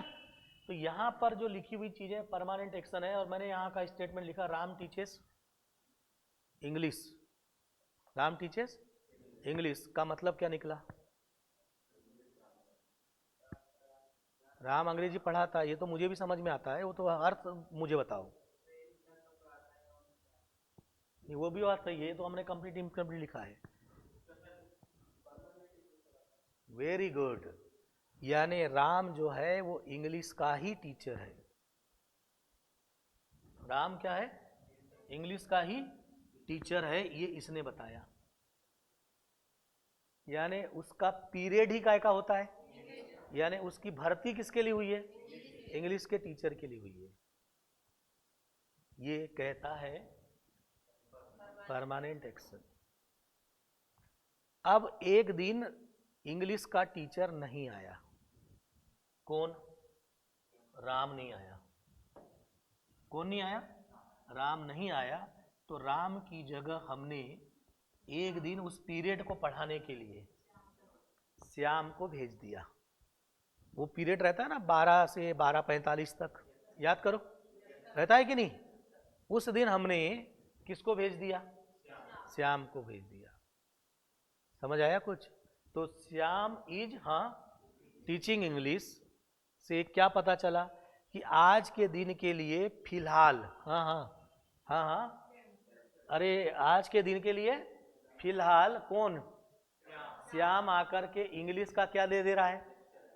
तो यहां पर जो लिखी हुई चीजें परमानेंट एक्शन है, और मैंने यहां का स्टेटमेंट लिखा Ram teaches English. Ram teaches English का मतलब क्या निकला? राम अंग्रेजी पढ़ाता है, ये तो मुझे भी समझ में आता है, वो तो अर्थ मुझे बताओ। वो भी बात सही है, तो हमने कंप्लीट इनकम्प्लीट लिखा है। Very good. यानी राम जो है वो इंग्लिश का ही टीचर है। राम क्या है? इंग्लिश का ही टीचर है, ये इसने बताया। यानी उसका पीरियड ही काय का होता है, यानी उसकी भर्ती किसके लिए हुई है? इंग्लिश के टीचर के लिए हुई है। ये कहता है परमानेंट एक्शन। अब एक दिन इंग्लिश का टीचर नहीं आया। कौन? राम नहीं आया। कौन नहीं आया? राम नहीं आया। तो राम की जगह हमने एक दिन उस पीरियड को पढ़ाने के लिए श्याम को भेज दिया। वो पीरियड रहता है ना 12 से 12:45 तक, याद करो, रहता है कि नहीं? उस दिन हमने किसको भेज दिया? श्याम को भेज दिया। समझ आया कुछ? तो श्याम इज, हाँ, टीचिंग इंग्लिश से क्या पता चला कि आज के दिन के लिए फिलहाल, हाँ हाँ हाँ हाँ, अरे आज के दिन के लिए फिलहाल कौन? श्याम आकर के इंग्लिश का क्या ले दे रहा है?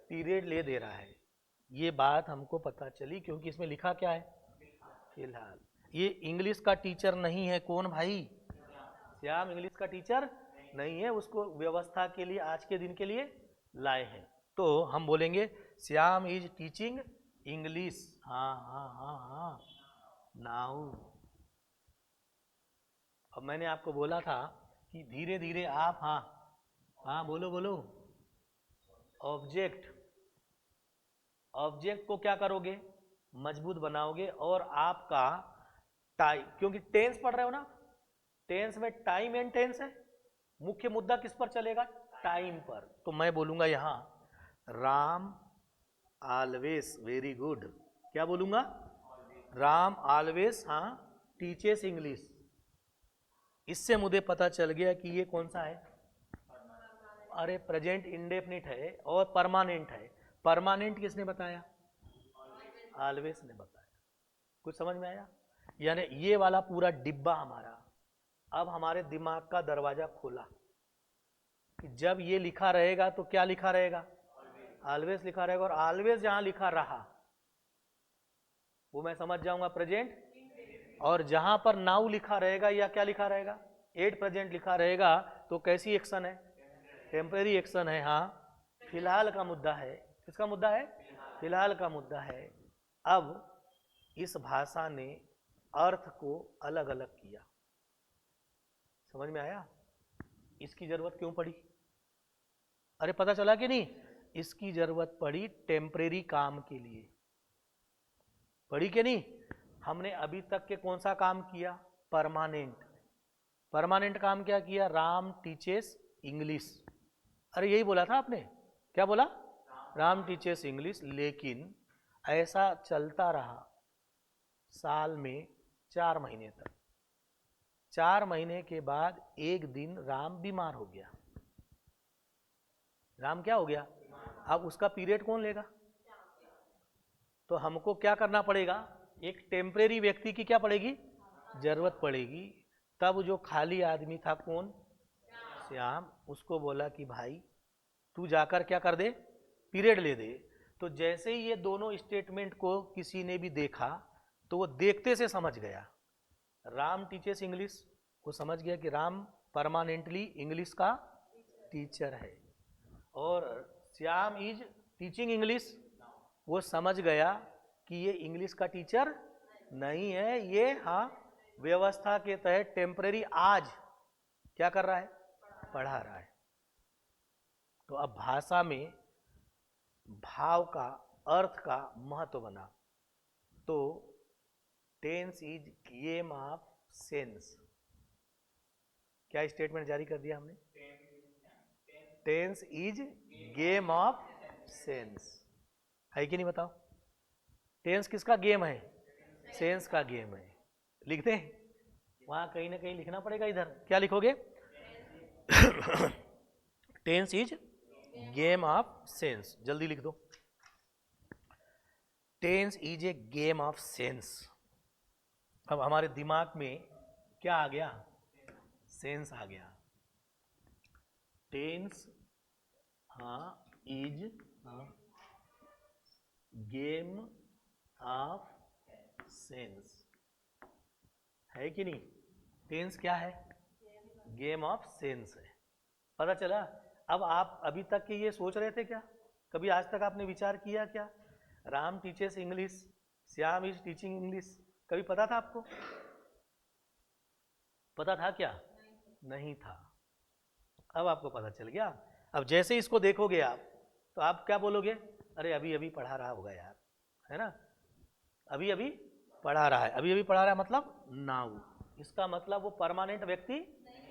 पीरियड ले दे रहा है। ये बात हमको पता चली क्योंकि इसमें लिखा क्या है? फिलहाल। ये इंग्लिश का टीचर नहीं है। कौन भाई? श्याम इंग्लिश का टीचर नहीं है, उसको व्यवस्था के लिए आज के दिन के लिए लाए हैं। तो हम बोलेंगे श्याम इज टीचिंग इंग्लिश। हाँ हाँ हाँ हाँ, नाउ। अब मैंने आपको बोला था कि धीरे धीरे आप, हाँ हाँ बोलो बोलो, ऑब्जेक्ट, ऑब्जेक्ट को क्या करोगे? मजबूत बनाओगे। और आपका टाइम, क्योंकि टेंस पढ़ रहे हो ना, टेंस में टाइम एंड टेंस है, मुख्य मुद्दा किस पर चलेगा? टाइम पर। तो मैं बोलूंगा यहां राम ऑलवेज, वेरी गुड, क्या बोलूंगा? राम ऑलवेज, हाँ, टीचेस इंग्लिश। इससे मुझे पता चल गया कि ये कौन सा है? अरे प्रेजेंट इंडेफिनिट है और परमानेंट है। परमानेंट किसने बताया? ऑलवेज ने बताया। कुछ समझ में आया? यानी ये वाला पूरा डिब्बा हमारा अब हमारे दिमाग का दरवाजा खोला कि जब ये लिखा रहेगा तो क्या लिखा रहेगा? ऑलवेज लिखा रहेगा। और ऑलवेज जहां लिखा रहा वो मैं समझ जाऊंगा प्रेजेंट। और जहां पर नाउ लिखा रहेगा या क्या लिखा रहेगा? एट प्रेजेंट लिखा रहेगा तो कैसी एक्शन है? टेम्परेरी एक्शन है। हाँ, फिलहाल का मुद्दा है। किसका मुद्दा है? फिलहाल का मुद्दा है। अब इस भाषा ने अर्थ को अलग अलग किया। समझ में आया? इसकी जरूरत क्यों पड़ी? अरे पता चला कि नहीं? इसकी जरूरत पड़ी टेम्परेरी काम के लिए। पड़ी कि नहीं? हमने अभी तक के कौन सा काम किया? परमानेंट। परमानेंट काम क्या किया? Ram teaches English. अरे यही बोला था आपने, क्या बोला? Ram teaches English. लेकिन ऐसा चलता रहा साल में 4 महीने तक। 4 महीने के बाद एक दिन राम बीमार हो गया। राम क्या हो गया? अब उसका पीरियड कौन लेगा? तो हमको क्या करना पड़ेगा? एक टेम्परेरी व्यक्ति की क्या पड़ेगी? जरूरत पड़ेगी। तब जो खाली आदमी था कौन? श्याम। उसको बोला कि भाई तू जाकर क्या कर दे? पीरियड ले दे। तो जैसे ही ये दोनों स्टेटमेंट को किसी ने भी देखा तो वो देखते से समझ गया। राम टीचर्स इंग्लिश, वो समझ गया कि राम परमानेंटली इंग्लिश का टीचर है। और श्याम इज टीचिंग इंग्लिश, वो समझ गया कि ये इंग्लिश का टीचर नहीं है, ये व्यवस्था के तहत टेम्परेरी आज क्या कर रहा है? पढ़ा रहा है। तो अब भाषा में भाव का, अर्थ का महत्व बना। तो tense is game of sense. क्या स्टेटमेंट जारी कर दिया हमने? Tense is game of sense. है कि नहीं बताओ? टेंस किसका गेम है? सेंस का गेम है। लिखते हैं? वहां कहीं ना कहीं लिखना पड़ेगा। इधर क्या लिखोगे? Tense is game of sense. जल्दी लिख दो। Tense is a game of sense. अब हमारे दिमाग में क्या आ गया? सेंस आ गया। Tense is game of sense. है कि नहीं? टेंस क्या है? गेम ऑफ सेंस है। पता चला? अब आप अभी तक के ये सोच रहे थे क्या? कभी आज तक आपने विचार किया क्या? Ram teachers English, Shyam is teaching English, कभी पता था आपको? पता था क्या? नहीं था। अब आपको पता चल गया। अब जैसे इसको देखोगे आप तो आप क्या बोलोगे? अरे अभी अभी पढ़ा रहा होगा यार, है ना? अभी अभी पढ़ा रहा है। अभी अभी पढ़ा रहा है मतलब नाउ। इसका मतलब वो परमानेंट व्यक्ति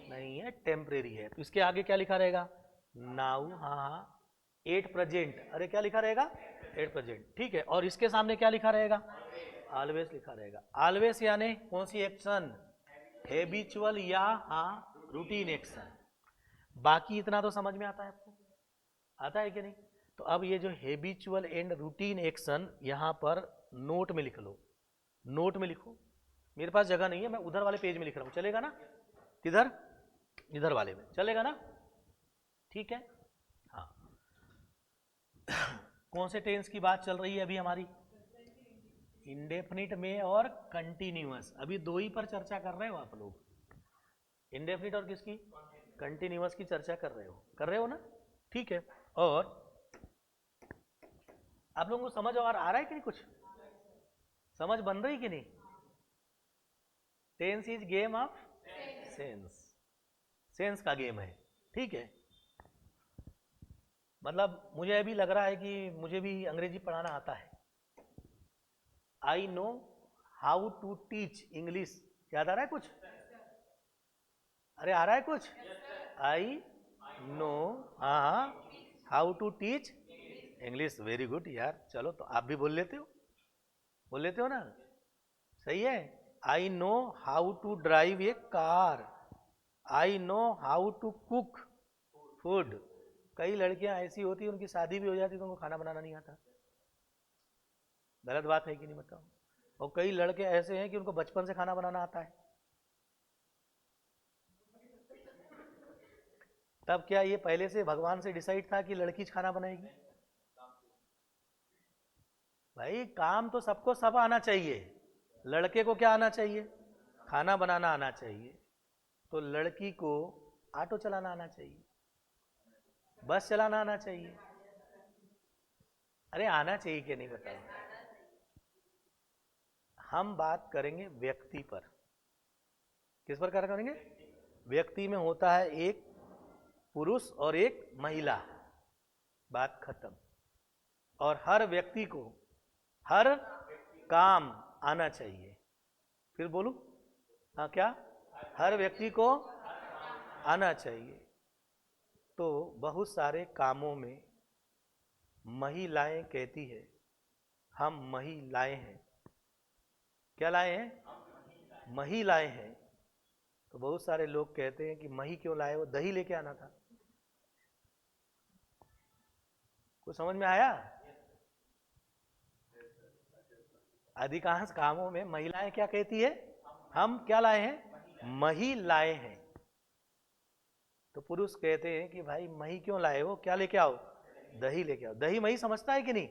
नहीं है, टेम्परेरी है। तो इसके आगे क्या लिखा रहेगा? नाउ। At present. अरे क्या लिखा रहेगा? At present. ठीक है। और इसके सामने क्या लिखा रहेगा? ऑलवेज लिखा रहेगा। ऑलवेज यानी कौन सी एक्शन? हैबिचुअल या रूटीन एक्शन। बाकी इतना तो समझ में आता है आपको? आता है कि नहीं? तो अब ये जो हैबिचुअल एंड रूटीन एक्शन यहां पर नोट में लिख लो। नोट में लिखो। मेरे पास जगह नहीं है, मैं उधर वाले पेज में लिख रहा हूं। चलेगा ना? किधर? इधर वाले में चलेगा ना? ठीक है। हाँ। कौन से टेंस की बात चल रही है अभी हमारी? इंडेफिनिट में और कंटिन्यूअस। अभी दो ही पर चर्चा कर रहे हो आप लोग। इंडेफिनिट और किसकी? कंटिन्यूअस की चर्चा कर रहे हो ना? ठीक है। और आप लोगों को समझ और आ रहा है कि नहीं? कुछ समझ बन रही कि नहीं? Tense is game of sense. Sense का गेम है। ठीक है। मतलब मुझे अभी लग रहा है कि मुझे भी अंग्रेजी पढ़ाना आता है। I know how to teach English. याद आ रहा है कुछ? अरे आ रहा है कुछ? I know how to teach English. Very good यार। चलो तो आप भी बोल लेते हो? बोल लेते हो ना? सही है। I know how to drive a car. I know how to cook food. कई लड़कियां ऐसी होती है उनकी शादी भी हो जाती है तो उनको खाना बनाना नहीं आता। गलत बात है कि नहीं बताओ? और कई लड़के ऐसे हैं कि उनको बचपन से खाना बनाना आता है। तब क्या ये पहले से भगवान से डिसाइड था कि लड़की खाना बनाएगी? भाई काम तो सबको सब आना चाहिए। लड़के को क्या आना चाहिए? खाना बनाना आना चाहिए। तो लड़की को ऑटो चलाना आना चाहिए, बस चलाना आना चाहिए। अरे आना चाहिए कि नहीं बताओ? हम बात करेंगे व्यक्ति पर। किस पर कार्य करेंगे? व्यक्ति में होता है एक पुरुष और एक महिला। बात खत्म। और हर व्यक्ति को हर काम आना चाहिए। फिर बोलूं? क्या? हर व्यक्ति को आना चाहिए। तो बहुत सारे कामों में महिलाएं कहती है हम महिलाएं हैं। क्या लाए हैं? महिलाएं हैं। तो बहुत सारे लोग कहते हैं कि मही क्यों लाए, वो दही लेके आना था। कुछ समझ में आया? अधिकांश कामों में महिलाएं क्या कहती है, हम क्या लाए हैं, मही लाए हैं। तो पुरुष कहते हैं कि भाई मही क्यों लाए हो, क्या लेके आओ, दही लेके आओ। दही मही समझता है कि नहीं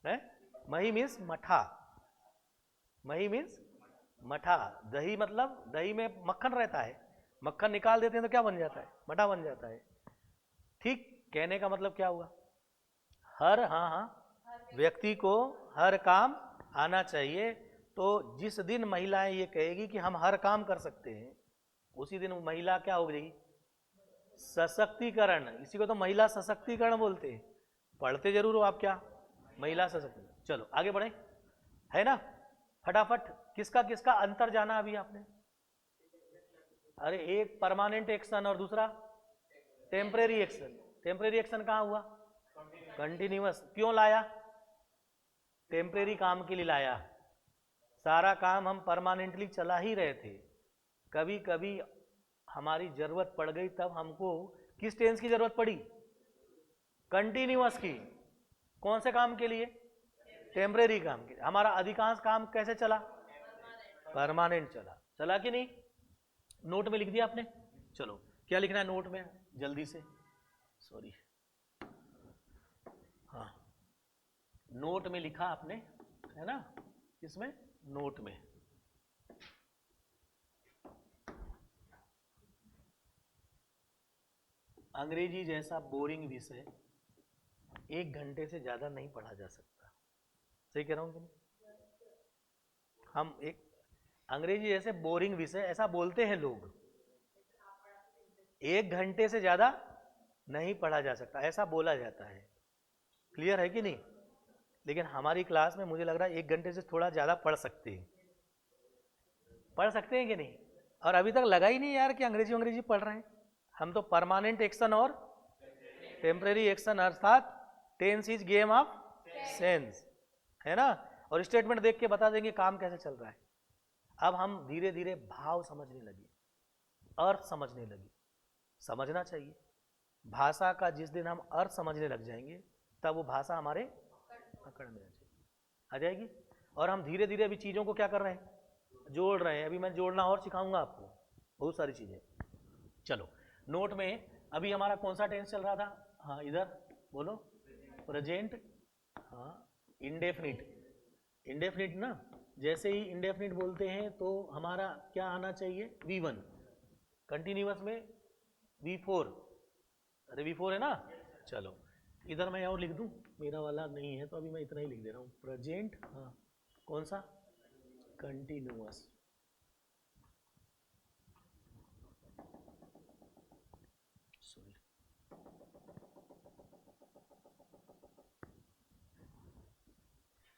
है? मही मीन्स मठा, मही मीन्स मठा। दही मतलब दही में मक्खन रहता है, मक्खन निकाल देते हैं तो क्या बन जाता है, मठा बन जाता है। ठीक, कहने का मतलब क्या हुआ, हर, हाँ हाँ, व्यक्ति को हर काम आना चाहिए। तो जिस दिन महिलाएं ये कहेगी कि हम हर काम कर सकते हैं, उसी दिन महिला क्या हो गई, सशक्तिकरण। इसी को तो महिला सशक्तिकरण बोलते हैं। पढ़ते जरूर हो आप, क्या महिला सशक्तिकरण। चलो आगे बढ़े, है ना, फटाफट। किसका किसका अंतर जाना अभी आपने? अरे एक परमानेंट एक्शन और दूसरा टेम्परेरी एक्शन। टेम्परेरी एक्शन कहाँ हुआ, कंटिन्यूअस। क्यों लाया, टेम्परेरी काम के लिए लाया। सारा काम हम परमानेंटली चला ही रहे थे, कभी कभी हमारी जरूरत पड़ गई तब हमको किस टेंस की जरूरत पड़ी, कंटिन्यूअस की। कौन से काम के लिए, टेम्परेरी काम के लिए। हमारा अधिकांश काम कैसे चला, परमानेंट चला। चला कि नहीं? नोट में लिख दिया आपने? चलो क्या लिखना है नोट में जल्दी से, सॉरी, हाँ नोट में लिखा आपने, है ना, इसमें नोट में अंग्रेजी जैसा बोरिंग विषय 1 घंटे से ज्यादा नहीं पढ़ा जा सकता। सही कह रहा हूं कि नहीं? हम एक अंग्रेजी जैसे बोरिंग विषय, ऐसा बोलते हैं लोग, 1 घंटे से ज्यादा नहीं पढ़ा जा सकता, ऐसा बोला जाता है। क्लियर है कि नहीं? लेकिन हमारी क्लास में मुझे लग रहा है 1 घंटे से थोड़ा ज्यादा पढ़ सकते हैं। पढ़ सकते हैं कि नहीं? और अभी तक लगा ही नहीं यार कि अंग्रेजी पढ़ रहे हैं। हम तो परमानेंट एक्शन और टेम्परेरी एक्शन अर्थात tense is game of sense, है ना। और स्टेटमेंट देख के बता देंगे काम कैसे चल रहा है। अब हम धीरे धीरे भाव समझने लगे, अर्थ समझने लगे। समझना चाहिए भाषा का। जिस दिन हम अर्थ समझने लग जाएंगे तब वो भाषा हमारे पकड़ में आ जाएगी। और हम धीरे धीरे अभी चीज़ों को क्या कर रहे हैं, जोड़ रहे हैं। अभी मैं जोड़ना और सिखाऊंगा आपको बहुत सारी चीज़ें। चलो नोट में अभी हमारा कौन सा टेंस चल रहा था, हाँ इधर बोलो, प्रेजेंट, हाँ इंडेफिनिट। इंडेफिनिट ना, जैसे ही इंडेफिनिट बोलते हैं तो हमारा क्या आना चाहिए, V1। कंटिन्यूअस में V4। अरे V4 है ना। चलो इधर मैं और लिख दूं, मेरा वाला नहीं है तो अभी मैं इतना ही लिख दे रहा हूँ, प्रेजेंट, हाँ कौन सा, कंटिन्यूअस। सॉरी,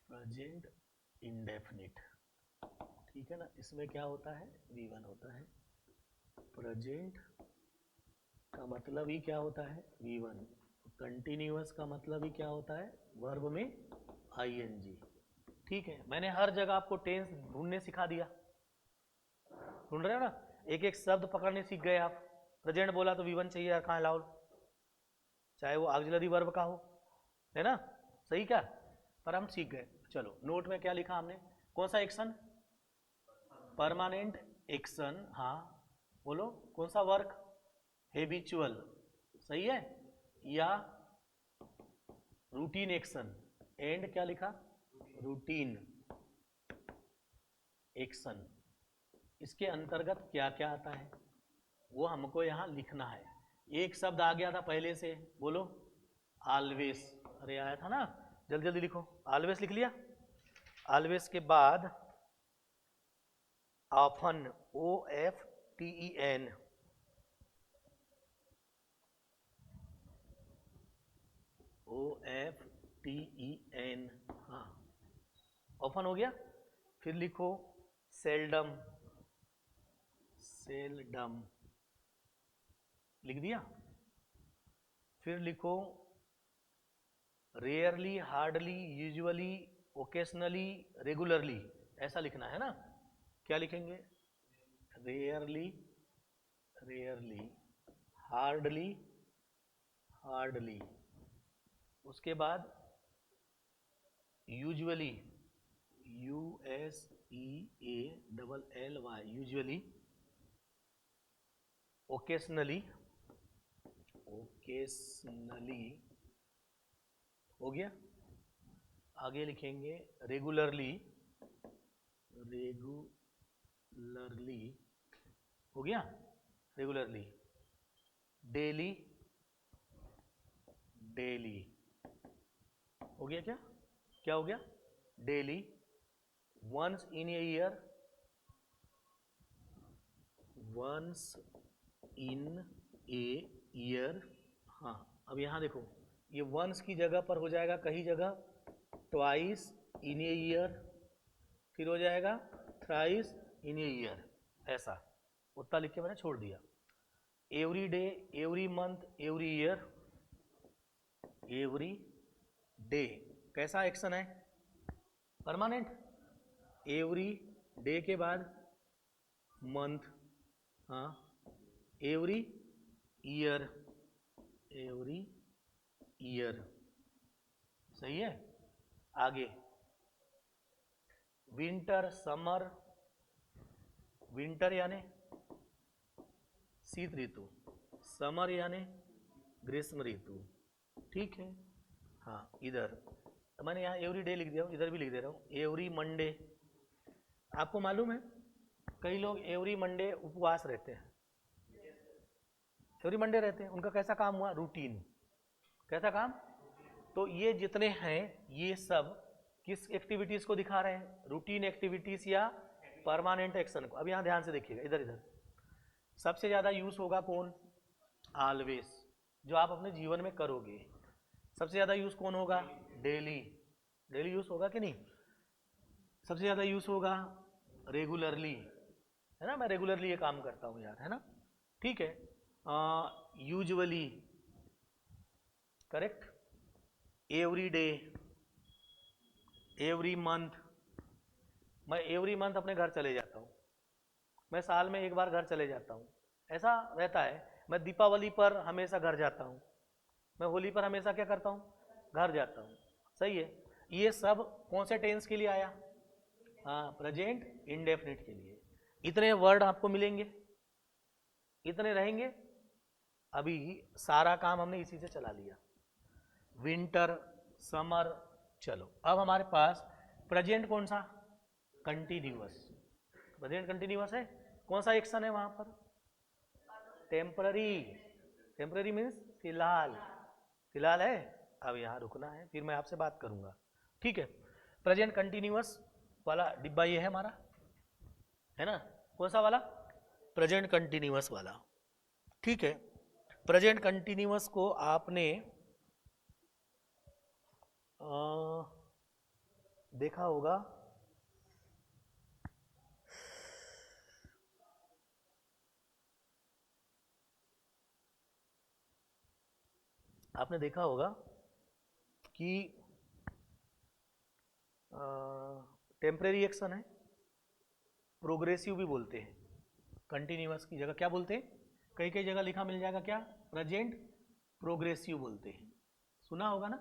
प्रेजेंट इंडेफिनिट, ठीक है ना। इसमें क्या होता है, V1 होता है। प्रेजेंट का मतलब ही क्या होता है, V1। कंटिन्यूअस का मतलब ही क्या होता है, वर्ब में ING। ठीक है, मैंने हर जगह आपको टेंस ढूंढने सिखा दिया। ढूंढ रहे हो ना, एक एक शब्द पकड़ने सीख गए आप। प्रेजेंट बोला तो V1 चाहिए यार, कहाँ लाओ, चाहे वो ऑक्सिलरी वर्ब का हो, है ना। सही क्या, पर हम सीख गए। चलो नोट में क्या लिखा हमने, कौन सा एक्शन, परमानेंट एक्शन, हाँ बोलो कौन सा वर्क, हैबिचुअल, सही है, या रूटीन एक्शन। एंड क्या लिखा, रूटीन एक्शन। इसके अंतर्गत क्या क्या आता है वो हमको यहाँ लिखना है। एक शब्द आ गया था पहले से, बोलो ऑलवेज। अरे आया था ना, जल्दी जल्दी लिखो, ऑलवेज लिख लिया। ऑलवेज के बाद ऑफन, OFTEN, OFTEN, हाँ ऑफन हो गया। फिर लिखो सेल्डम, सेल्डम लिख दिया। फिर लिखो rarely, hardly, usually, occasionally, regularly, ऐसा लिखना है ना। क्या लिखेंगे, रेयरली, रेयरली, हार्डली, हार्डली, उसके बाद usually, USEALLY, usually, occasionally, occasionally, हो गया। आगे लिखेंगे रेगुलरली, रेगुलरली, हो गया, रेगुलरली, डेली, डेली, हो गया क्या, क्या हो गया, daily, once in a year, once in a year. हाँ, अब यहाँ देखो, ये वंस की जगह पर हो जाएगा कहीं जगह ट्वाइस इन ए ईयर, फिर हो जाएगा थ्राइस इन ए ईयर, ऐसा उतना लिख के मैंने छोड़ दिया। Every day, every month, every year, every day, कैसा एक्शन है, परमानेंट। एवरी डे के बाद मंथ, हाँ, एवरी ईयर, एवरी ईयर, सही है। आगे विंटर, समर, विंटर यानी शीत ऋतु, समर यानी ग्रीष्म ऋतु, ठीक है। हाँ, इधर मैंने यहाँ एवरी डे लिख दिया हूँ, इधर भी लिख दे रहा हूँ एवरी मंडे। आपको मालूम है कई लोग एवरी मंडे उपवास रहते हैं, एवरी मंडे रहते हैं, उनका कैसा काम हुआ, रूटीन, कैसा काम। तो ये जितने हैं ये सब किस एक्टिविटीज को दिखा रहे हैं, रूटीन एक्टिविटीज या परमानेंट एक्शन को। अब यहाँ ध्यान से देखिएगा, इधर इधर सबसे ज्यादा यूज होगा कौन, ऑलवेज, जो आप अपने जीवन में करोगे। सबसे ज्यादा यूज कौन होगा, डेली, डेली यूज होगा कि नहीं। सबसे ज्यादा यूज होगा रेगुलरली, है ना, मैं रेगुलरली ये काम करता हूँ यार, है ना, ठीक है। Usually, correct, every day, every month, मैं एवरी मंथ अपने घर चले जाता हूँ, मैं साल में एक बार घर चले जाता हूँ, ऐसा रहता है। मैं दीपावली पर हमेशा घर जाता हूँ, मैं होली पर हमेशा क्या करता हूँ, घर जाता हूँ, सही है। ये सब कौन से टेंस के लिए आया, हाँ, प्रेजेंट इंडेफिनिट के लिए। इतने वर्ड आपको मिलेंगे, इतने रहेंगे। अभी सारा काम हमने इसी से चला लिया, विंटर, समर, चलो अब हमारे पास प्रेजेंट कौन सा, कंटिन्यूअस, प्रेजेंट कंटिन्यूअस है। कौन सा एक्शन है वहां पर, टेम्पररी, टेम्पररी मीन्स फिलहाल, फिलहाल है। अब यहाँ रुकना है, फिर मैं आपसे बात करूंगा, ठीक है। प्रेजेंट कंटिन्यूअस वाला डिब्बा ये है हमारा, है ना, कौन सा वाला, प्रेजेंट कंटिन्यूअस वाला, ठीक है। प्रेजेंट कंटिन्यूअस को आपने देखा होगा, आपने देखा होगा कि टेम्परेरी एक्शन है, प्रोग्रेसिव भी बोलते हैं, कंटिन्यूअस की जगह क्या बोलते हैं, कई कई जगह लिखा मिल जाएगा क्या, प्रेजेंट प्रोग्रेसिव बोलते हैं, सुना होगा ना।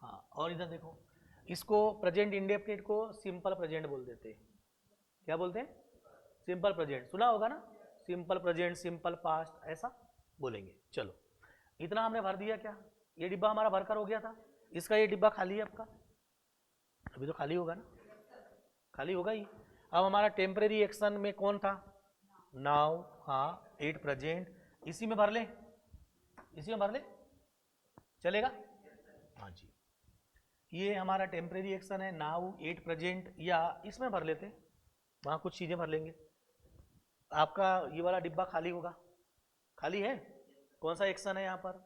हाँ, और इधर देखो, इसको प्रेजेंट इंडेफिनिट को सिंपल प्रेजेंट बोल देते हैं, क्या बोलते हैं, सिंपल प्रेजेंट, सुना होगा ना, सिंपल प्रेजेंट, सिंपल पास्ट, ऐसा बोलेंगे। चलो इतना हमने भर दिया क्या, ये डिब्बा हमारा भरकर हो गया था, इसका ये डिब्बा खाली है आपका, अभी तो खाली होगा ना, खाली होगा ही। अब हमारा टेम्परेरी एक्शन में कौन था, नाउ, हाँ, एट प्रेजेंट, इसी में भर ले, इसी में भर ले, चलेगा, हाँ जी। ये हमारा टेम्परेरी एक्शन है, नाउ, एट प्रेजेंट, या इसमें भर लेते, वहाँ कुछ चीज़ें भर लेंगे। आपका ये वाला डिब्बा खाली होगा, खाली है, कौन सा एक्शन है यहाँ पर,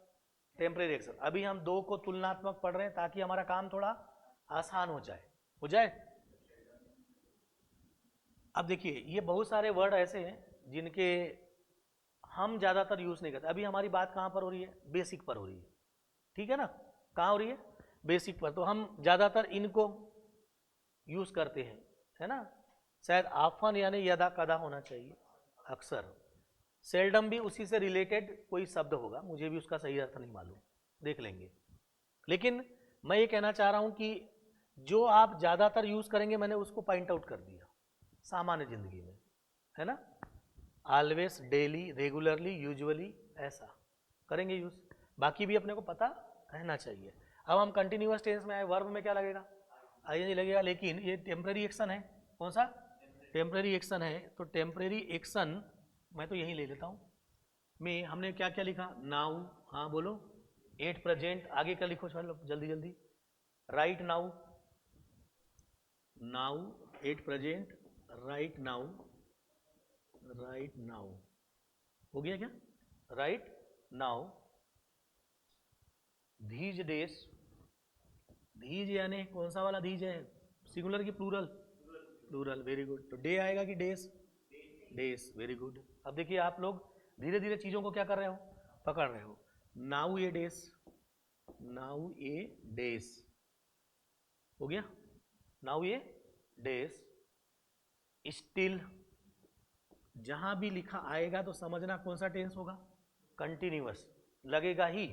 टेम्परेरी एक्शन। अभी हम दो को तुलनात्मक पढ़ रहे हैं ताकि हमारा काम थोड़ा आसान हो जाए, हो जाए। अब देखिए ये बहुत सारे वर्ड ऐसे हैं जिनके हम ज़्यादातर यूज़ नहीं करते। अभी हमारी बात कहाँ पर हो रही है, बेसिक पर हो रही है, ठीक है ना, कहाँ हो रही है, बेसिक पर। तो हम ज़्यादातर इनको यूज़ करते हैं, है ना, शायद आफन यानी यदा कदा होना चाहिए, अक्सर, सेल्डम भी उसी से रिलेटेड कोई शब्द होगा, मुझे भी उसका सही अर्थ नहीं मालूम, देख लेंगे। लेकिन मैं ये कहना चाह रहा हूं कि जो आप ज़्यादातर यूज़ करेंगे, मैंने उसको पॉइंट आउट कर दिया सामान्य जिंदगी में, है ना। ऑलवेज, डेली, रेगुलरली, यूजुअली, ऐसा करेंगे यूज़, बाकी भी अपने को पता रहना चाहिए। अब हम कंटिन्यूअस टेंस में आए, वर्ब में क्या लगेगा, आईएनजी लगेगा, लेकिन ये टेम्पररी एक्शन है। कौन सा टेम्पररी एक्शन है? तो टेम्पररी एक्शन मैं तो यही ले लेता हूँ। में हमने क्या क्या लिखा, नाउ, हाँ बोलो, एट प्रेजेंट, आगे क्या लिखो चलो जल्दी जल्दी, right now, now at present, right now, right now हो गया क्या, राइट नाउ, धीज डेज, धीज यानी कौन सा वाला धीज है, सिंगुलर की प्लूरल, प्लूरल, वेरी गुड। तो डे आएगा कि डेज, डेज, वेरी गुड। अब देखिए आप लोग धीरे धीरे चीजों को क्या कर रहे हो, पकड़ रहे हो। नाउ ए डेज, नाउ ए डेज हो गया, नाउ ए डेज, स्टिल, जहां भी लिखा आएगा तो समझना कौन सा टेंस होगा, कंटिन्यूअस, लगेगा ही,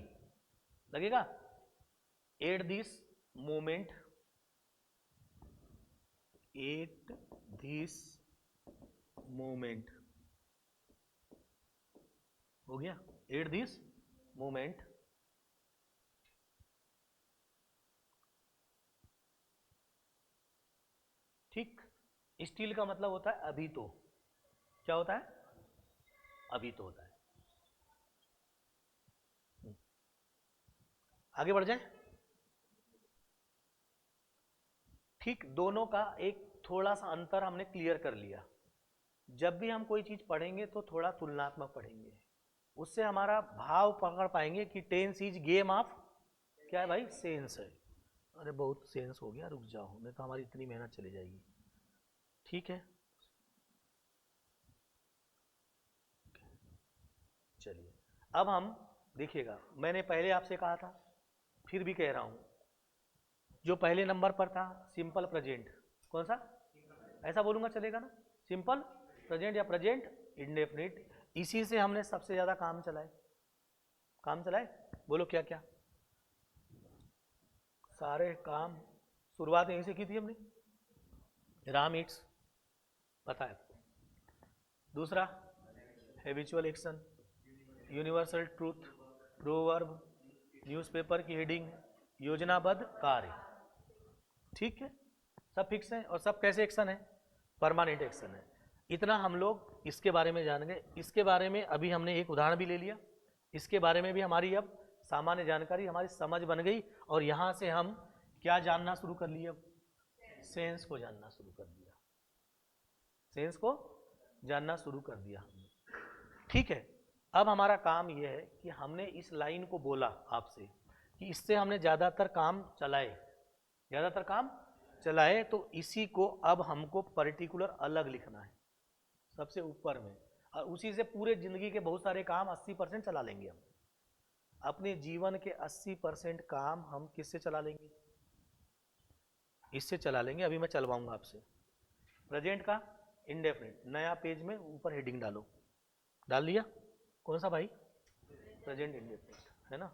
लगेगा। At this moment, at this moment हो गया, एट दिस मोमेंट। ठीक, स्टिल का मतलब होता है अभी तो, क्या होता है, अभी तो होता है। आगे बढ़ जाए। ठीक, दोनों का एक थोड़ा सा अंतर हमने क्लियर कर लिया। जब भी हम कोई चीज पढ़ेंगे तो थोड़ा तुलनात्मक पढ़ेंगे, उससे हमारा भाव पकड़ पाएंगे कि टेंस इज गेम ऑफ, क्या है भाई, सेंस है। अरे बहुत सेंस हो गया, रुक जाओ, नहीं तो हमारी इतनी मेहनत चली जाएगी। ठीक है, चलिए अब हम देखिएगा, मैंने पहले आपसे कहा था, फिर भी कह रहा हूं, जो पहले नंबर पर था सिंपल प्रेजेंट, कौन सा, ऐसा बोलूंगा चलेगा ना, सिंपल प्रेजेंट या प्रेजेंट इंडेफिनिट, इसी से हमने सबसे ज्यादा काम चलाए, काम चलाए, बोलो क्या क्या, सारे काम शुरुआत यहीं से की थी हमने, राम ईट्स, पता है। दूसरा habitual action, universal truth, proverb, newspaper की हेडिंग, योजनाबद्ध कार्य। ठीक है, सब फिक्स है, और सब कैसे एक्शन है, परमानेंट एक्शन है। इतना हम लोग इसके बारे में जान गए। इसके बारे में अभी हमने एक उदाहरण भी ले लिया, इसके बारे में भी हमारी अब सामान्य जानकारी, हमारी समझ बन गई, और यहाँ से हम क्या जानना शुरू कर लिए, अब सेंस को जानना शुरू कर दिया, सेंस को जानना शुरू कर दिया हमने। ठीक है, अब हमारा काम यह है कि हमने इस लाइन को बोला आपसे कि इससे हमने ज़्यादातर काम चलाए, ज़्यादातर काम चलाए, तो इसी को अब हमको पर्टिकुलर अलग लिखना है सबसे ऊपर में, और उसी से पूरे जिंदगी के बहुत सारे काम 80% चला लेंगे हम। अपने जीवन के 80% काम हम किससे चला लेंगे, इससे चला लेंगे। अभी मैं चलवाऊंगा आपसे। प्रेजेंट का इंडेफिनिट, नया पेज में ऊपर हेडिंग डालो, डाल दिया, कौन सा भाई, प्रेजेंट इंडेफिनिट, है ना।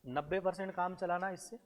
%90 काम चलाना इससे,